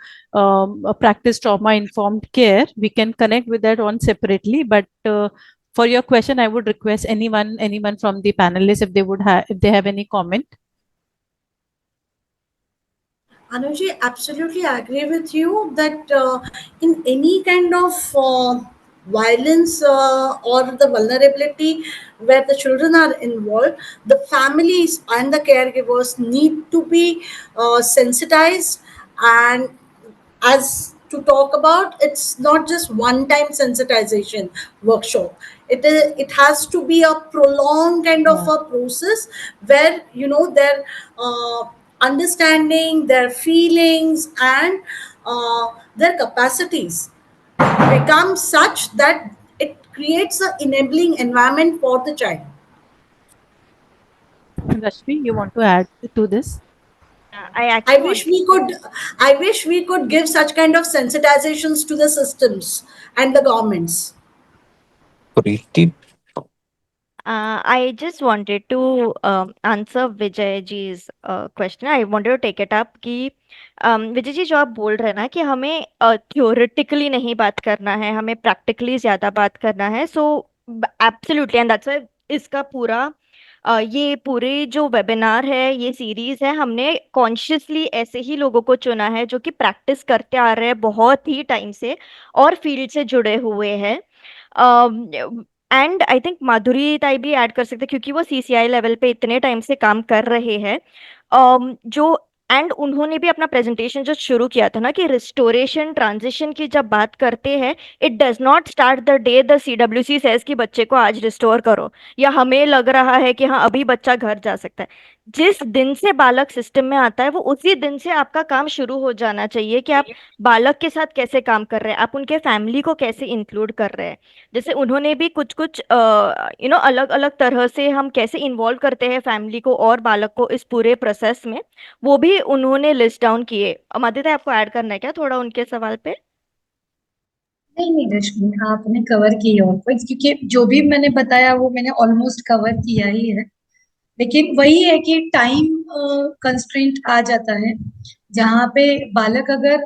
practice trauma-informed care, we can connect with that on separately. But for your question, I would request anyone from the panelists, if they have any comment. Anuji, absolutely agree with you that in any kind of violence or the vulnerability where the children are involved, the families and the caregivers need to be sensitized. And as to talk about, it's not just one time sensitization workshop. It has to be a prolonged kind of a process where their understanding, their feelings, and their capacities become such that it creates an enabling environment for the child. Rashmi, you want to add to this? I I actually wish want we could I wish we could give such kind of sensitizations to the systems and the governments. Preeti, I just wanted to answer Vijay ji's question. I wanted to take it up कि विजय जी जो आप बोल रहे हैं ना कि हमें theoretically नहीं बात करना है, हमें प्रैक्टिकली ज्यादा बात करना है. So absolutely, and that's why इसका पूरा ये पूरे जो वेबिनार है, ये सीरीज है, हमने कॉन्शियसली ऐसे ही लोगों को चुना है जो कि प्रैक्टिस करते आ रहे हैं बहुत ही टाइम से और फील्ड से जुड़े हुए हैं. एंड आई थिंक माधुरी ताई भी ऐड कर सकते हैं क्योंकि वो सीसीआई लेवल पे इतने टाइम से काम कर रहे हैं. जो एंड उन्होंने भी अपना प्रेजेंटेशन जो शुरू किया था ना कि रिस्टोरेशन ट्रांजिशन की जब बात करते हैं, it does not start the day the CWC says कि बच्चे को आज रिस्टोर करो, या हमें लग रहा है कि हाँ अभी बच्चा घर जा सकता है. जिस दिन से बालक सिस्टम में आता है वो उसी दिन से आपका काम शुरू हो जाना चाहिए कि आप बालक के साथ कैसे काम कर रहे हैं, आप उनके फैमिली को कैसे इंक्लूड कर रहे हैं. जैसे उन्होंने भी कुछ कुछ अलग अलग तरह से हम कैसे इन्वॉल्व करते हैं फैमिली को और बालक को इस पूरे प्रोसेस में, वो भी उन्होंने लिस्ट डाउन किए. मादिता, आपको ऐड करना है क्या थोड़ा उनके सवाल पे? नहीं रश्मि, आपने कवर किया और पॉइंट्स, क्योंकि जो भी मैंने बताया वो मैंने ऑलमोस्ट कवर किया ही है. लेकिन वही है कि टाइम कंस्ट्रेंट आ जाता है जहाँ पे बालक अगर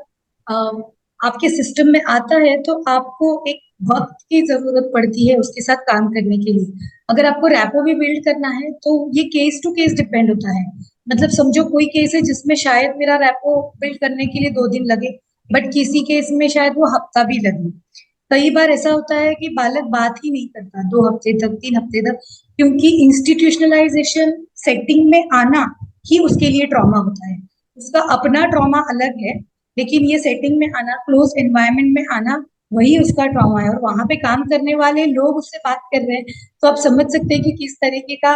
आपके सिस्टम में आता है तो आपको एक वक्त की जरूरत पड़ती है उसके साथ काम करने के लिए. अगर आपको रैपो भी बिल्ड करना है तो ये केस टू केस डिपेंड होता है. मतलब समझो कोई केस है जिसमें शायद मेरा रैपो बिल्ड करने के लिए 2 दिन लगे, बट किसी केस में शायद वो हफ्ता भी लगे. कई बार ऐसा होता है कि बालक बात ही नहीं करता 2 हफ्ते तक, 3 हफ्ते तक, क्योंकि इंस्टीट्यूशनलाइजेशन सेटिंग में आना ही उसके लिए ट्रॉमा होता है. उसका अपना ट्रॉमा अलग है, लेकिन ये सेटिंग में आना, क्लोज एनवायरनमेंट में आना, वही उसका ट्रॉमा है. और वहां पे काम करने वाले लोग उससे बात कर रहे हैं, तो आप समझ सकते हैं कि किस तरीके का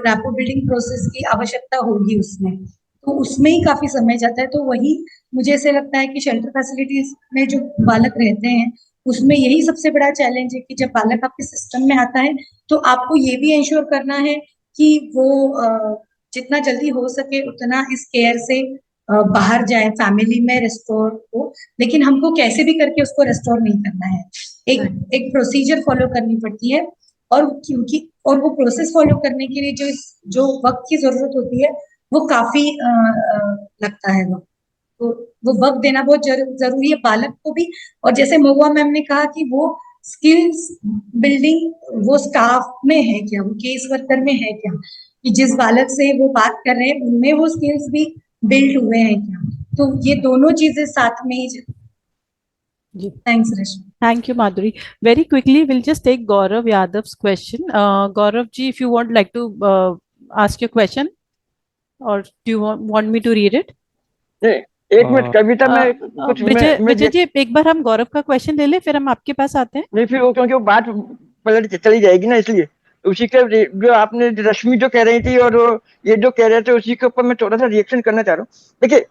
रैपो बिल्डिंग प्रोसेस की आवश्यकता होगी उसमें. तो उसमें ही काफी समय जाता है. तो वही मुझे ऐसे लगता है कि शेल्टर फैसिलिटीज में जो बालक रहते हैं उसमें यही सबसे बड़ा चैलेंज है कि जब बालक आपके सिस्टम में आता है तो आपको ये भी इंश्योर करना है कि वो जितना जल्दी हो सके उतना इस केयर से बाहर जाए फैमिली में रेस्टोर हो, लेकिन हमको कैसे भी करके उसको रेस्टोर नहीं करना है। एक प्रोसीजर फॉलो करनी पड़ती है, और क्योंकि और वो प्रोसेस फॉलो करने के लिए जो वक्त की जरूरत होती है वो काफी लगता है वक्त। तो वो वक्त देना बहुत जरूरी है बालक को भी। और जैसे महुआ मैम ने कहा कि वो स्किल्स बिल्डिंग वो स्टाफ में है क्या, वो केस वर्कर में है क्या, कि जिस बालक से वो बात कर रहे हैं उनमें वो स्किल्स भी बिल्ड हुए हैं क्या। तो ये दोनों चीजें साथ में ही। जी, thanks Rashmi. thank you, Madhuri. Very quickly, we'll just take Gaurav Yadav's question. Gaurav ji, if you would like to ask your question, or do you want me to read it? नहीं, एक मिनट कविता में कुछ विजय जी, एक बार हम गौरव का question ले ले, फिर हम आपके पास आते हैं। नहीं, फिर वो क्योंकि वो बात पलट चली जाएगी ना, इसलिए उसी के जो आपने रश्मि जो कह रही थी और ये जो कह रहे थे उसी के ऊपर मैं थोड़ा सा रिएक्शन करना चाह रहा हूँ। देखिए,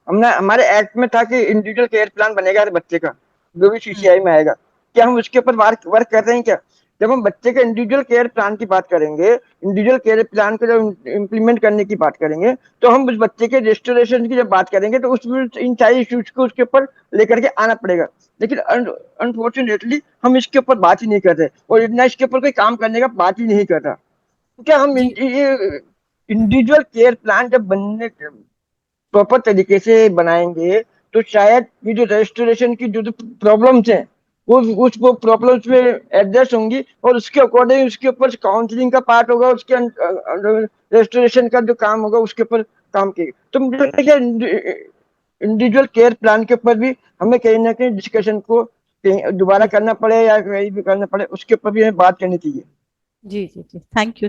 हमने हमारे एक्ट में था कि इंडिविजुअल केयर प्लान बनेगा हर बच्चे का, जो भी सीसीआई में आएगा। क्या हम उसके ऊपर वर्क कर रहे हैं क्या? जब हम बच्चे के इंडिविजुअल केयर प्लान की बात करेंगे, इंडिविजुअल केयर प्लान को जब इम्प्लीमेंट करने की बात करेंगे, तो हम उस बच्चे के रेस्टोरेशन की जब बात करेंगे तो उसमें इन सारी इश्यूज को उसके ऊपर लेकर के आना पड़ेगा। लेकिन अनफॉर्चुनेटली हम इसके ऊपर बात ही नहीं कर रहे, और इतना इसके ऊपर कोई काम करने का बात ही नहीं कर रहा। क्या हम इंडिविजुअल केयर प्लान जब बनने प्रॉपर तरीके से बनाएंगे तो शायद ये जो रेस्टोरेशन की जो प्रॉब्लम्स हैं वो प्रॉब्लम्स में एडजस्ट होंगी, और उसके अकॉर्डिंग उसके ऊपर काउंसलिंग का पार्ट होगा, उसके रेस्टोरेशन का जो काम होगा उसके ऊपर काम किएगा। तो मुझे लगता है इंडिविजुअल केयर प्लान के ऊपर भी हमें कहीं ना कहीं डिस्कशन को दोबारा करना पड़े या कहीं भी करना पड़े, उसके ऊपर भी हमें बात करनी चाहिए। जी जी जी,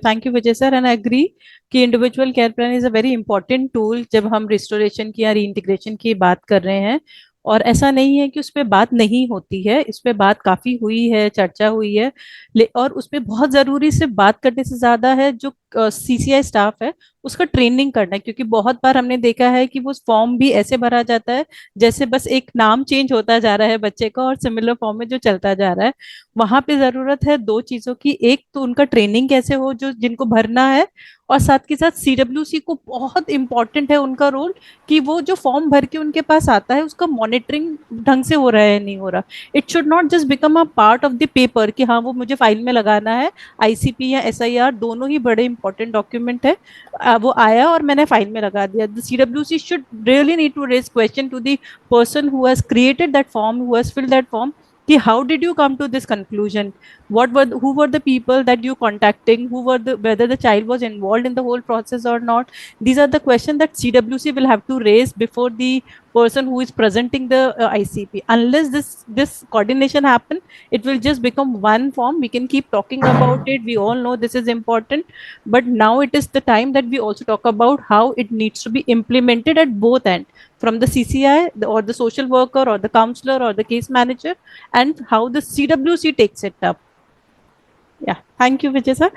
thank you Vijay sir, and I agree कि individual care plan is a very important tool जब हम रिस्टोरेशन की या रीइंटीग्रेशन की बात कर रहे हैं। और ऐसा नहीं है कि उस पर बात नहीं होती है, इस पे बात काफी हुई है, चर्चा हुई है। और उस पे बहुत जरूरी सिर्फ बात करने से ज्यादा है जो सीसीआई स्टाफ है उसका ट्रेनिंग करना है, क्योंकि बहुत बार हमने देखा है कि वो फॉर्म भी ऐसे भरा जाता है जैसे बस एक नाम चेंज होता जा रहा है बच्चे का और सिमिलर फॉर्म में जो चलता जा रहा है। वहां पे जरूरत है दो चीजों की, एक तो उनका ट्रेनिंग कैसे हो जो जिनको भरना है, और साथ के साथ सीडब्ल्यूसी को बहुत इंपॉर्टेंट है उनका रोल कि वो जो फॉर्म भर के उनके पास आता है उसका मॉनिटरिंग ढंग से हो रहा है नहीं हो रहा। It should not just become a part of the paper कि हाँ वो मुझे फाइल में लगाना है। आईसीपी या एसआईआर दोनों ही बड़े इंपॉर्टेंट डॉक्यूमेंट है, वो आया और मैंने फाइल में लगा दिया। The CWC should really need to raise question to the person who has created that form, who has filled that form, कि how did you come to this conclusion, who were the people that you contacting, whether the child was involved in the whole process or not. These are the questions that CWC will have to raise before the person who is presenting the ICP. Unless this coordination happen, it will just become one form. We can keep talking about it, we all know this is important, but now it is the time that we also talk about how it needs to be implemented at both ends, from the CCI or the social worker or the counselor or the case manager, and how the CWC takes it up. Yeah, thank you, Vijay sir.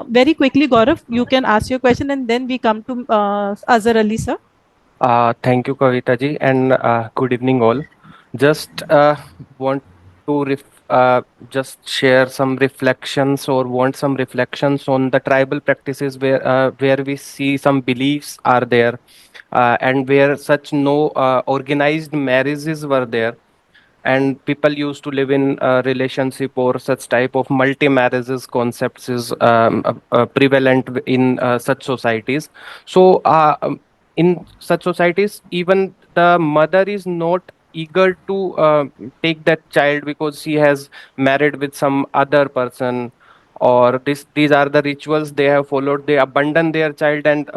Very quickly, Gaurav, you can ask your question and then we come to Azhar Ali sir. Thank you, Kavita ji, and good evening all. Just want to just share some reflections or want some reflections on the tribal practices where we see some beliefs are there, and where such no organized marriages were there, and people used to live in a relationship, or such type of multi marriages concepts is prevalent in such societies. So in such societies, even the mother is not eager to take that child because she has married with some other person, or these are the rituals they have followed, they abandon their child and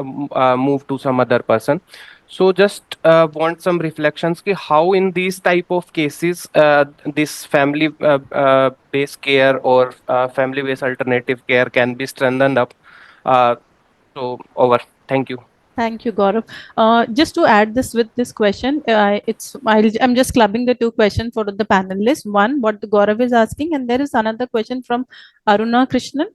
move to some other person. So just want some reflections ki how in these type of cases this family based care or family based alternative care can be strengthened up. So over. Thank you. Thank you, Gaurav. Just to add this with this question, I'm just clubbing the two questions for the panelists. One, what the Gaurav is asking, and there is another question from Aruna Krishnan.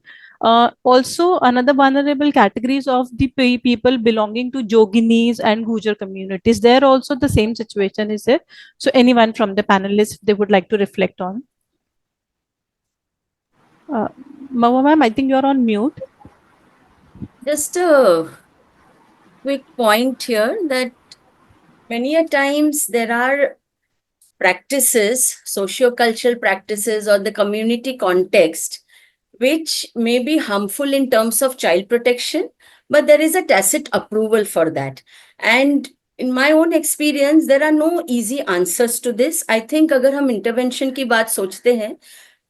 Also, another vulnerable categories of the people belonging to Joginis and Gujar communities. There also the same situation is there. So, anyone from the panelists they would like to reflect on? Mahua ma'am, I think you are on mute. Just a quick point here that Many a times there are practices, socio-cultural practices or the community context, which may be harmful in terms of child protection, but there is a tacit approval for that. And in my own experience, there are no easy answers to this. I think अगर हम intervention की बात सोचते हैं,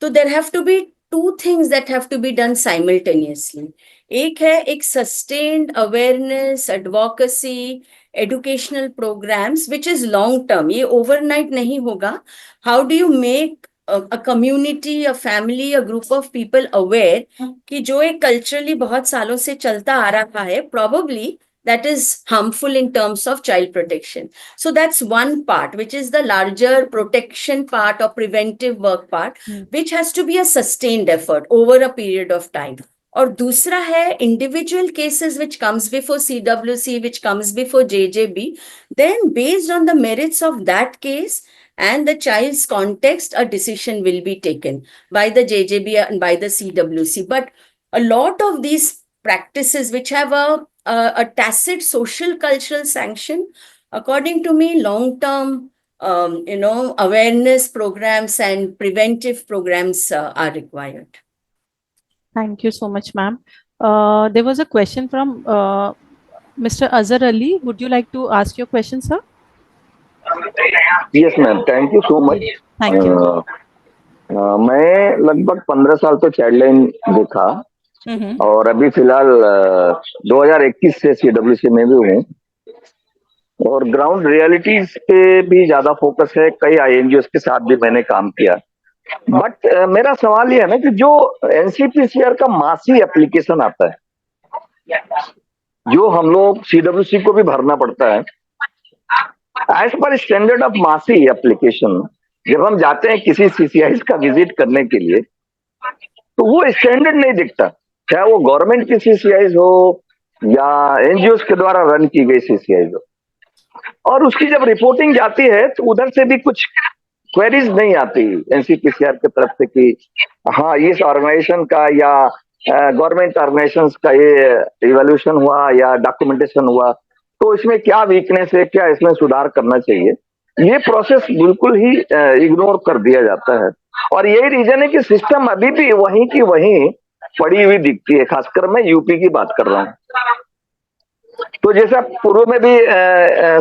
तो there have to be two things that have to be done simultaneously. एक है एक sustained awareness, advocacy, educational programs, which is long term. ये overnight नहीं होगा. How do you make a community, a family, a group of people aware कि जो एक culturally बहुत सालों से चलता आ रहा है, probably that is harmful in terms of child protection. So that's one part, which is the larger protection part or preventive work part, which has to be a sustained effort over a period of time. और दूसरा है individual cases which comes before CWC, which comes before JJB. Then based on the merits of that case and the child's context, a decision will be taken by the JJB and by the CWC. But a lot of these practices which have a tacit social cultural sanction, according to me, long-term awareness programs and preventive programs are required. Thank you so much, ma'am. There was a question from Mr. Azhar Ali. Would you like to ask your question, sir? Yes, ma'am. Thank you so much. Thank you. मैं लगभग 15 साल तो Childline देखा और अभी फिलहाल 2021 से CWC में भी हूँ और ग्राउंड रियलिटीज पे भी ज्यादा फोकस है. कई INGOs के साथ भी मैंने काम किया. बट मेरा सवाल ये है ना कि जो NCPCR का मासी एप्लीकेशन आता है, जो हम लोग CWC को भी भरना पड़ता है, एज पर स्टैंडर्ड ऑफ मासी एप्लीकेशन, जब हम जाते हैं किसी CCIs का विजिट करने के लिए तो वो स्टैंडर्ड नहीं दिखता, चाहे वो गवर्नमेंट की CCIs हो या NGOs के द्वारा रन की गई CCIs हो. और उसकी जब रिपोर्टिंग जाती है तो उधर से भी कुछ क्वेरीज नहीं आती NCPCR की तरफ से कि हाँ इस ऑर्गेनाइजेशन का या गवर्नमेंट ऑर्गेनाइजेशंस का ये इवैल्यूएशन हुआ या डॉक्यूमेंटेशन हुआ तो इसमें क्या वीकनेस है, क्या इसमें सुधार करना चाहिए. ये प्रोसेस बिल्कुल ही इग्नोर कर दिया जाता है और यही रीजन है कि सिस्टम अभी भी वहीं की वहीं पड़ी हुई दिखती है. खासकर मैं यूपी की बात कर रहा हूँ. तो जैसा पूर्व में भी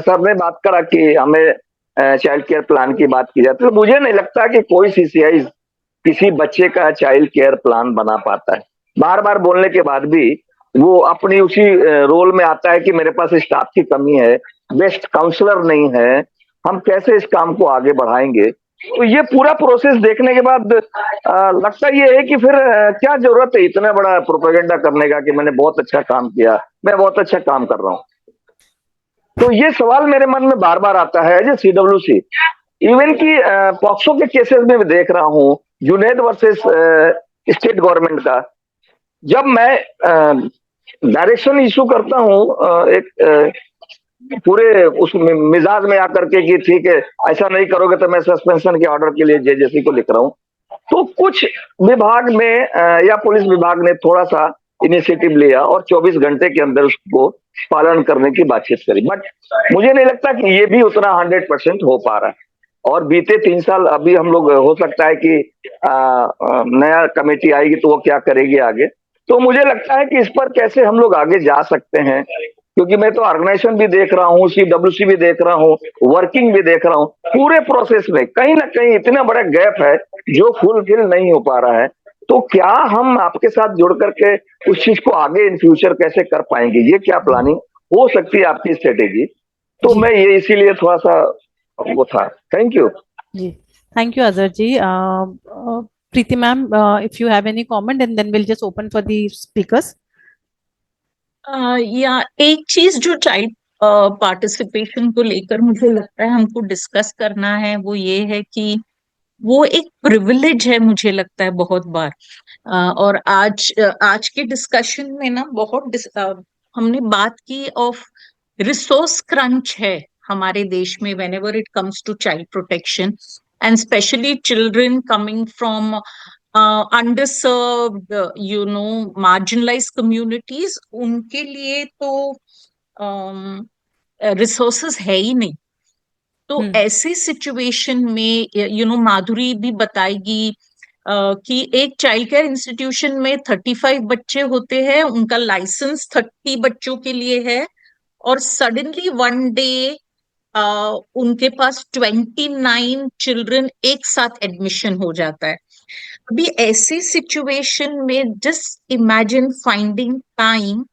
सर ने बात करा कि हमें चाइल्ड केयर प्लान की बात की जाती है, तो मुझे नहीं लगता कि कोई CCI किसी बच्चे का चाइल्ड केयर प्लान बना पाता है. बार बार बोलने के बाद भी वो अपनी उसी रोल में आता है कि मेरे पास स्टाफ की कमी है, बेस्ट काउंसलर नहीं है, हम कैसे इस काम को आगे बढ़ाएंगे. तो ये पूरा प्रोसेस देखने के बाद लगता ये है कि फिर क्या जरूरत है इतना बड़ा प्रोपेगेंडा करने का कि मैंने बहुत अच्छा काम किया, मैं बहुत अच्छा काम कर रहा हूँ. तो ये सवाल मेरे मन में बार बार आता है. एज CWC इवन की पॉक्सो के केसेस में भी देख रहा हूँ, जुनैद वर्सेस स्टेट गवर्नमेंट का, जब मैं डायरेक्शन इशू करता हूँ एक पूरे उस मिजाज में आकर के कि ठीक है ऐसा नहीं करोगे तो मैं सस्पेंशन के ऑर्डर के लिए JJC को लिख रहा हूँ, तो कुछ विभाग में या पुलिस विभाग ने थोड़ा सा इनिशिएटिव लिया और 24 घंटे के अंदर उसको पालन करने की बातचीत करी. बट मुझे नहीं लगता कि ये भी उतना 100% हो पा रहा है. और बीते 3 साल अभी हम लोग, हो सकता है कि नया कमेटी आएगी तो वो क्या करेगी आगे. तो मुझे लगता है कि इस पर कैसे हम लोग आगे जा सकते हैं, क्योंकि मैं तो ऑर्गेनाइजेशन भी देख रहा हूँ, CWC भी देख रहा हूँ, वर्किंग भी देख रहा हूँ. पूरे प्रोसेस में कहीं ना कहीं इतना बड़ा गैप है जो फुलफिल नहीं हो पा रहा है. तो क्या हम आपके साथ जुड़ करके उस चीज को आगे इन फ्यूचर कैसे कर पाएंगे, ये क्या प्लानिंग हो सकती है आपकी स्ट्रेटेजी. तो मैं ये इसीलिए थोड़ा सा वो था. थैंक यू जी. Thank you, Azhar ji. Preeti ma'am, if you have any comment, and then we'll just open for the speakers. या एक चीज जो चाइल्ड पार्टिसिपेशन को लेकर मुझे लगता है हमको डिस्कस करना है वो ये है कि वो एक प्रिविलेज है, मुझे लगता है बहुत बार. और आज के डिस्कशन में ना बहुत हमने बात की ऑफ रिसोर्स क्रंच है हमारे देश में whenever it comes to child protection and especially children coming from underserved, marginalized communities. उनके लिए तो resources है ही नहीं. तो ऐसे सिचुएशन में माधुरी भी बताएगी कि एक चाइल्ड केयर इंस्टीट्यूशन में 35 बच्चे होते हैं, उनका लाइसेंस 30 बच्चों के लिए है, और सडनली वन डे उनके पास 29 चिल्ड्रन एक साथ एडमिशन हो जाता है। अभी ऐसे सिचुएशन में just imagine finding time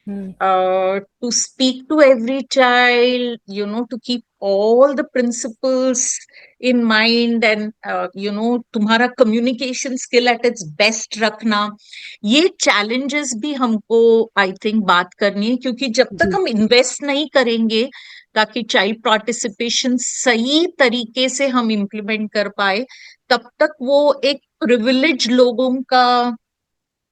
to speak to every child, to keep all the principles in mind, and तुम्हारा communication skill at its best रखना, ये challenges भी हमको I think बात करनी है, क्योंकि जब तक हम invest नहीं करेंगे ताकि child participation सही तरीके से हम implement कर पाए, तब तक वो एक privileged लोगों का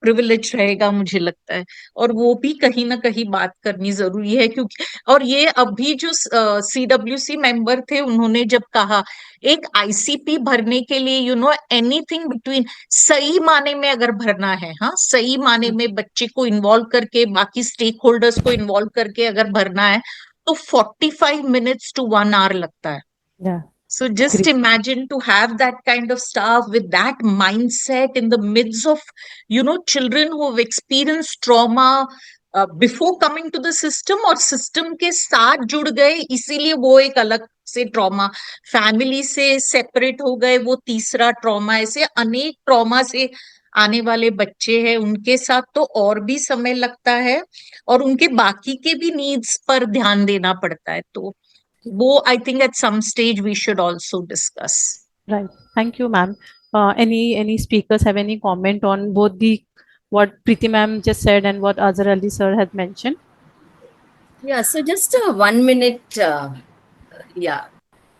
प्रिविलेज रहेगा, मुझे लगता है। और वो भी कहीं ना कहीं बात करनी जरूरी है, क्योंकि और ये अभी जो CWC मेंबर थे, उन्होंने जब कहा एक ICP भरने के लिए एनीथिंग बिटवीन, सही माने में अगर भरना है, हाँ सही माने में बच्चे को इन्वॉल्व करके, बाकी स्टेक होल्डर्स को इन्वॉल्व करके अगर भरना है, तो 45 मिनट्स to 1 hour लगता है। So just imagine to have that kind of staff with that mindset in the midst of, children who have experienced trauma before coming to the system, और system के साथ जुड़ गए, इसीलिए वो एक अलग से ट्रॉमा, फैमिली से सेपरेट हो गए, वो तीसरा ट्रॉमा। ऐसे अनेक ट्रॉमा से आने वाले बच्चे हैं, उनके साथ तो और भी समय लगता है, और उनके बाकी के भी नीड्स पर ध्यान देना पड़ता है। तो वो I think at some stage we should also discuss. Right. Thank you, ma'am. Any speakers have any comment on both what Preeti ma'am just said and what Azhar Ali sir had mentioned? Yeah, so just 1 minute,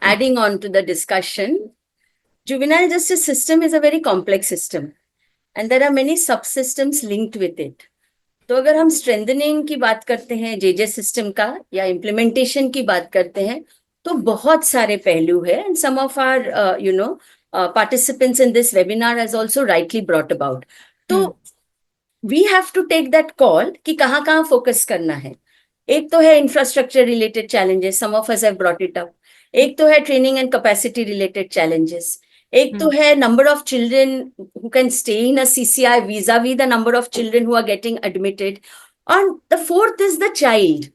adding on to the discussion. Juvenile justice system is a very complex system, and there are many subsystems linked with it. तो अगर हम strengthening की बात करते हैं JJ system का, या implementation की बात करते हैं, तो बहुत सारे पहलू है, and some of our participants in this webinar has also rightly brought about. तो we have to take that call कि कहाँ कहाँ फोकस करना है। एक तो है infrastructure related challenges, some of us have brought it up. एक तो है training and capacity related challenges. एक तो है number of children who can stay in a CCI vis-a-vis the number of children who are getting admitted. And the fourth is the child.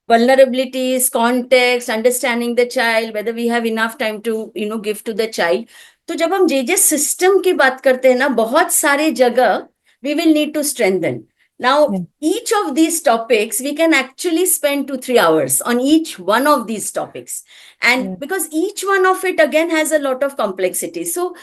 Vulnerabilities, context, understanding the child, whether we have enough time to, give to the child. तो जब हम JJ system की बात करते हैं ना, बहुत सारे जगह we will need to strengthen. Now, each of these topics, we can actually spend 2-3 hours on each one of these topics. And because each one of it again has a lot of complexity. So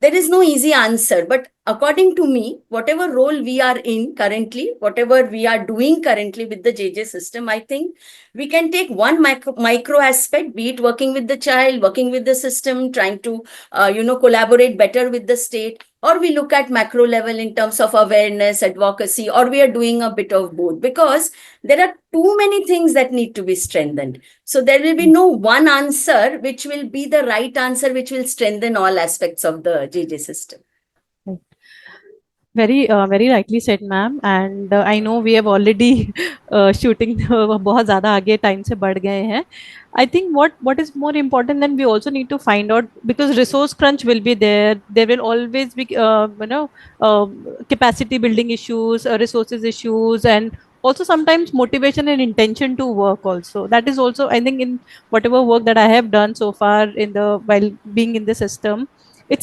there is no easy answer, but according to me, whatever role we are in currently, whatever we are doing currently with the JJ system, I think we can take one micro aspect, be it working with the child, working with the system, trying to, collaborate better with the state, or we look at macro level in terms of awareness, advocacy, or we are doing a bit of both, because there are too many things that need to be strengthened. So there will be no one answer which will be the right answer, which will strengthen all aspects of the JJ system. Very rightly said, ma'am. And I know we have already shooting बहुत ज़्यादा आगे time से बढ़ गए हैं. I think what is more important, then we also need to find out, because resource crunch will be there. There will always be capacity building issues, resources issues, and also sometimes motivation and intention to work also. That is also, I think, in whatever work that I have done so far while being in the system, it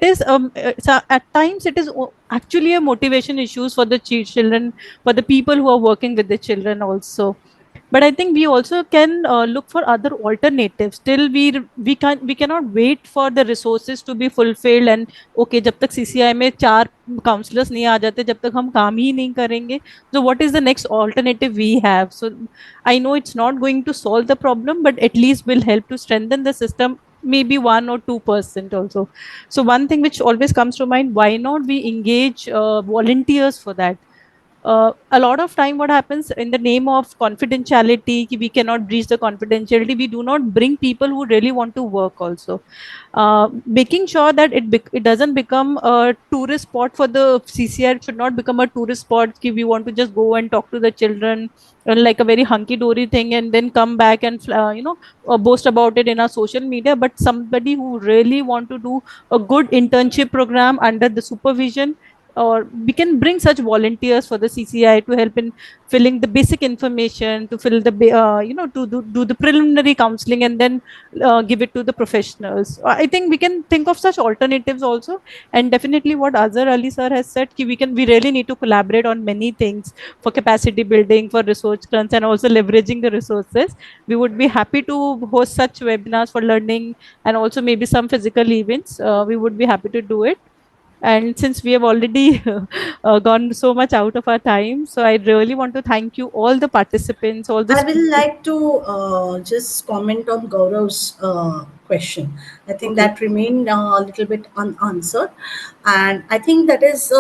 is at times it is actually a motivation issues for the children, for the people who are working with the children also. But I think we also can look for other alternatives. Till we cannot wait for the resources to be fulfilled, and okay, जब तक CCI में 4 counselors नहीं आ जाते, जब तक हम काम ही नहीं करेंगे, so what is the next alternative we have? So I know it's not going to solve the problem, but at least will help to strengthen the system, maybe 1 or 2% also. So one thing which always comes to mind, why not we engage volunteers for that? a lot of time what happens in the name of confidentiality, we cannot breach the confidentiality, we do not bring people who really want to work also. Making sure that it doesn't become a tourist spot for the CCI. It should not become a tourist spot we want to just go and talk to the children like a very hunky dory thing and then come back and boast about it in our social media. But somebody who really want to do a good internship program under the supervision, or we can bring such volunteers for the CCI to help in filling the basic information, to fill the do the preliminary counseling and then give it to the professionals. I think we can think of such alternatives also. And definitely what Azhar Ali sir has said, we really need to collaborate on many things for capacity building, for research grants, and also leveraging the resources. We would be happy to host such webinars for learning, and also maybe some physical events. We would be happy to do it. And since we have already gone so much out of our time, so I really want to thank you, all the participants, all the I will like to just comment on Gaurav's question. I think that remained a little bit unanswered. And I think that is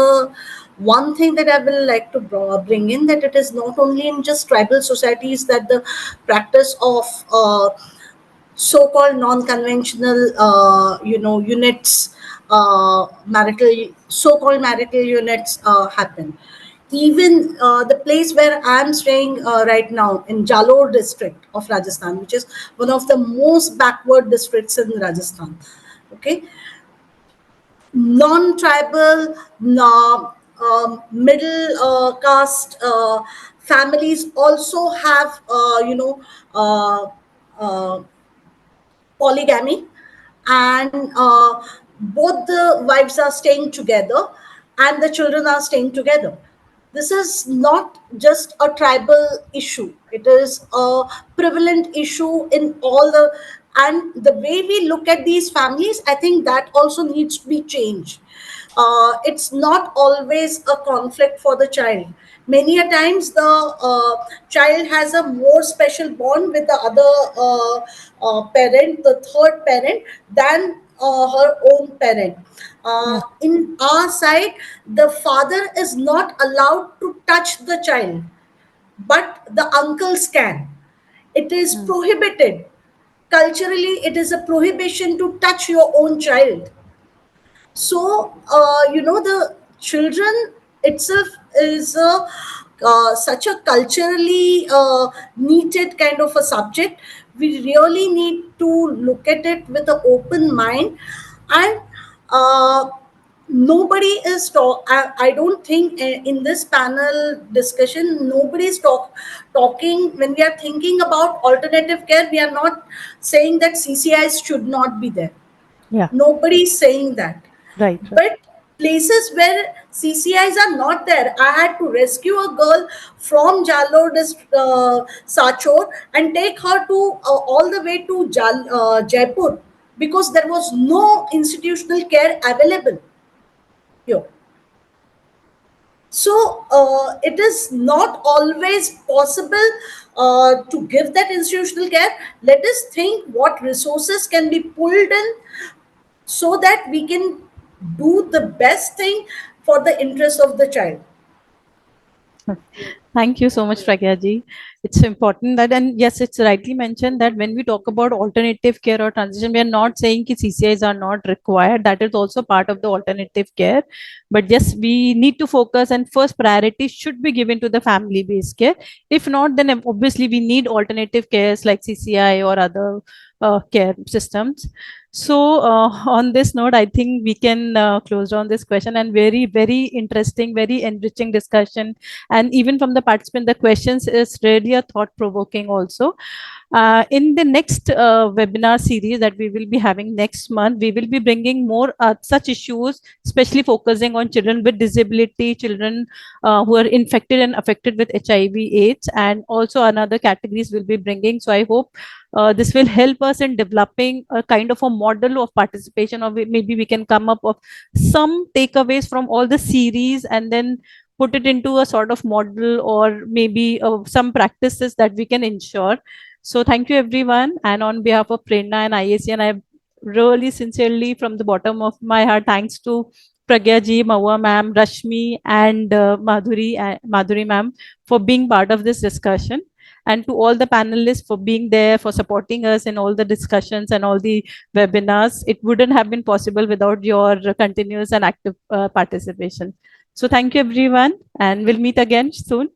one thing that I will like to bring in, that it is not only in just tribal societies that the practice of so-called non-conventional, units, so-called marital units happen. Even the place where I'm staying right now in Jalore district of Rajasthan, which is one of the most backward districts in Rajasthan. Okay, non-tribal, middle caste families also have, polygamy, and both the wives are staying together and the children are staying together. This is not just a tribal issue, it is a prevalent issue in all the, and the way we look at these families, I think that also needs to be changed. It's not always a conflict for the child. Many a times the child has a more special bond with the other parent, the third parent, than her own parent. In our side, the father is not allowed to touch the child, but the uncles can. It is prohibited. Culturally, it is a prohibition to touch your own child. So, the children itself is such a culturally neated kind of a subject. We really need to look at it with an open mind. And nobody is I don't think in this panel discussion, nobody is talking, when we are thinking about alternative care, we are not saying that CCIs should not be there. Yeah. Nobody is saying that. Right. But places where CCIs are not there, I had to rescue a girl from Jalore, Sachor, and take her to all the way to Jaipur, because there was no institutional care available here. So it is not always possible to give that institutional care. Let us think what resources can be pulled in so that we can do the best thing for the interest of the child. Thank you so much, Pragya ji. It's important that, and yes, it's rightly mentioned that when we talk about alternative care or transition, we are not saying that CCIs are not required. That is also part of the alternative care. But yes, we need to focus, and first priority should be given to the family-based care. If not, then obviously we need alternative cares like CCI or other care systems. So on this note, I think we can close down this question, and very, very interesting, very enriching discussion. And even from the participant, the questions is really a thought-provoking also. In the next webinar series that we will be having next month, we will be bringing more such issues, especially focusing on children with disability, children who are infected and affected with HIV/AIDS, and also another categories will be bringing. So I hope this will help us in developing a kind of a model of participation, or maybe we can come up with some takeaways from all the series and then put it into a sort of model, or maybe some practices that we can ensure. So thank you, everyone. And on behalf of Prerna and IACN, I really sincerely, from the bottom of my heart, thanks to Pragya ji, Maua ma'am, Rashmi, and Madhuri ma'am for being part of this discussion, and to all the panelists for being there, for supporting us in all the discussions and all the webinars. It wouldn't have been possible without your continuous and active participation. So thank you everyone, and we'll meet again soon.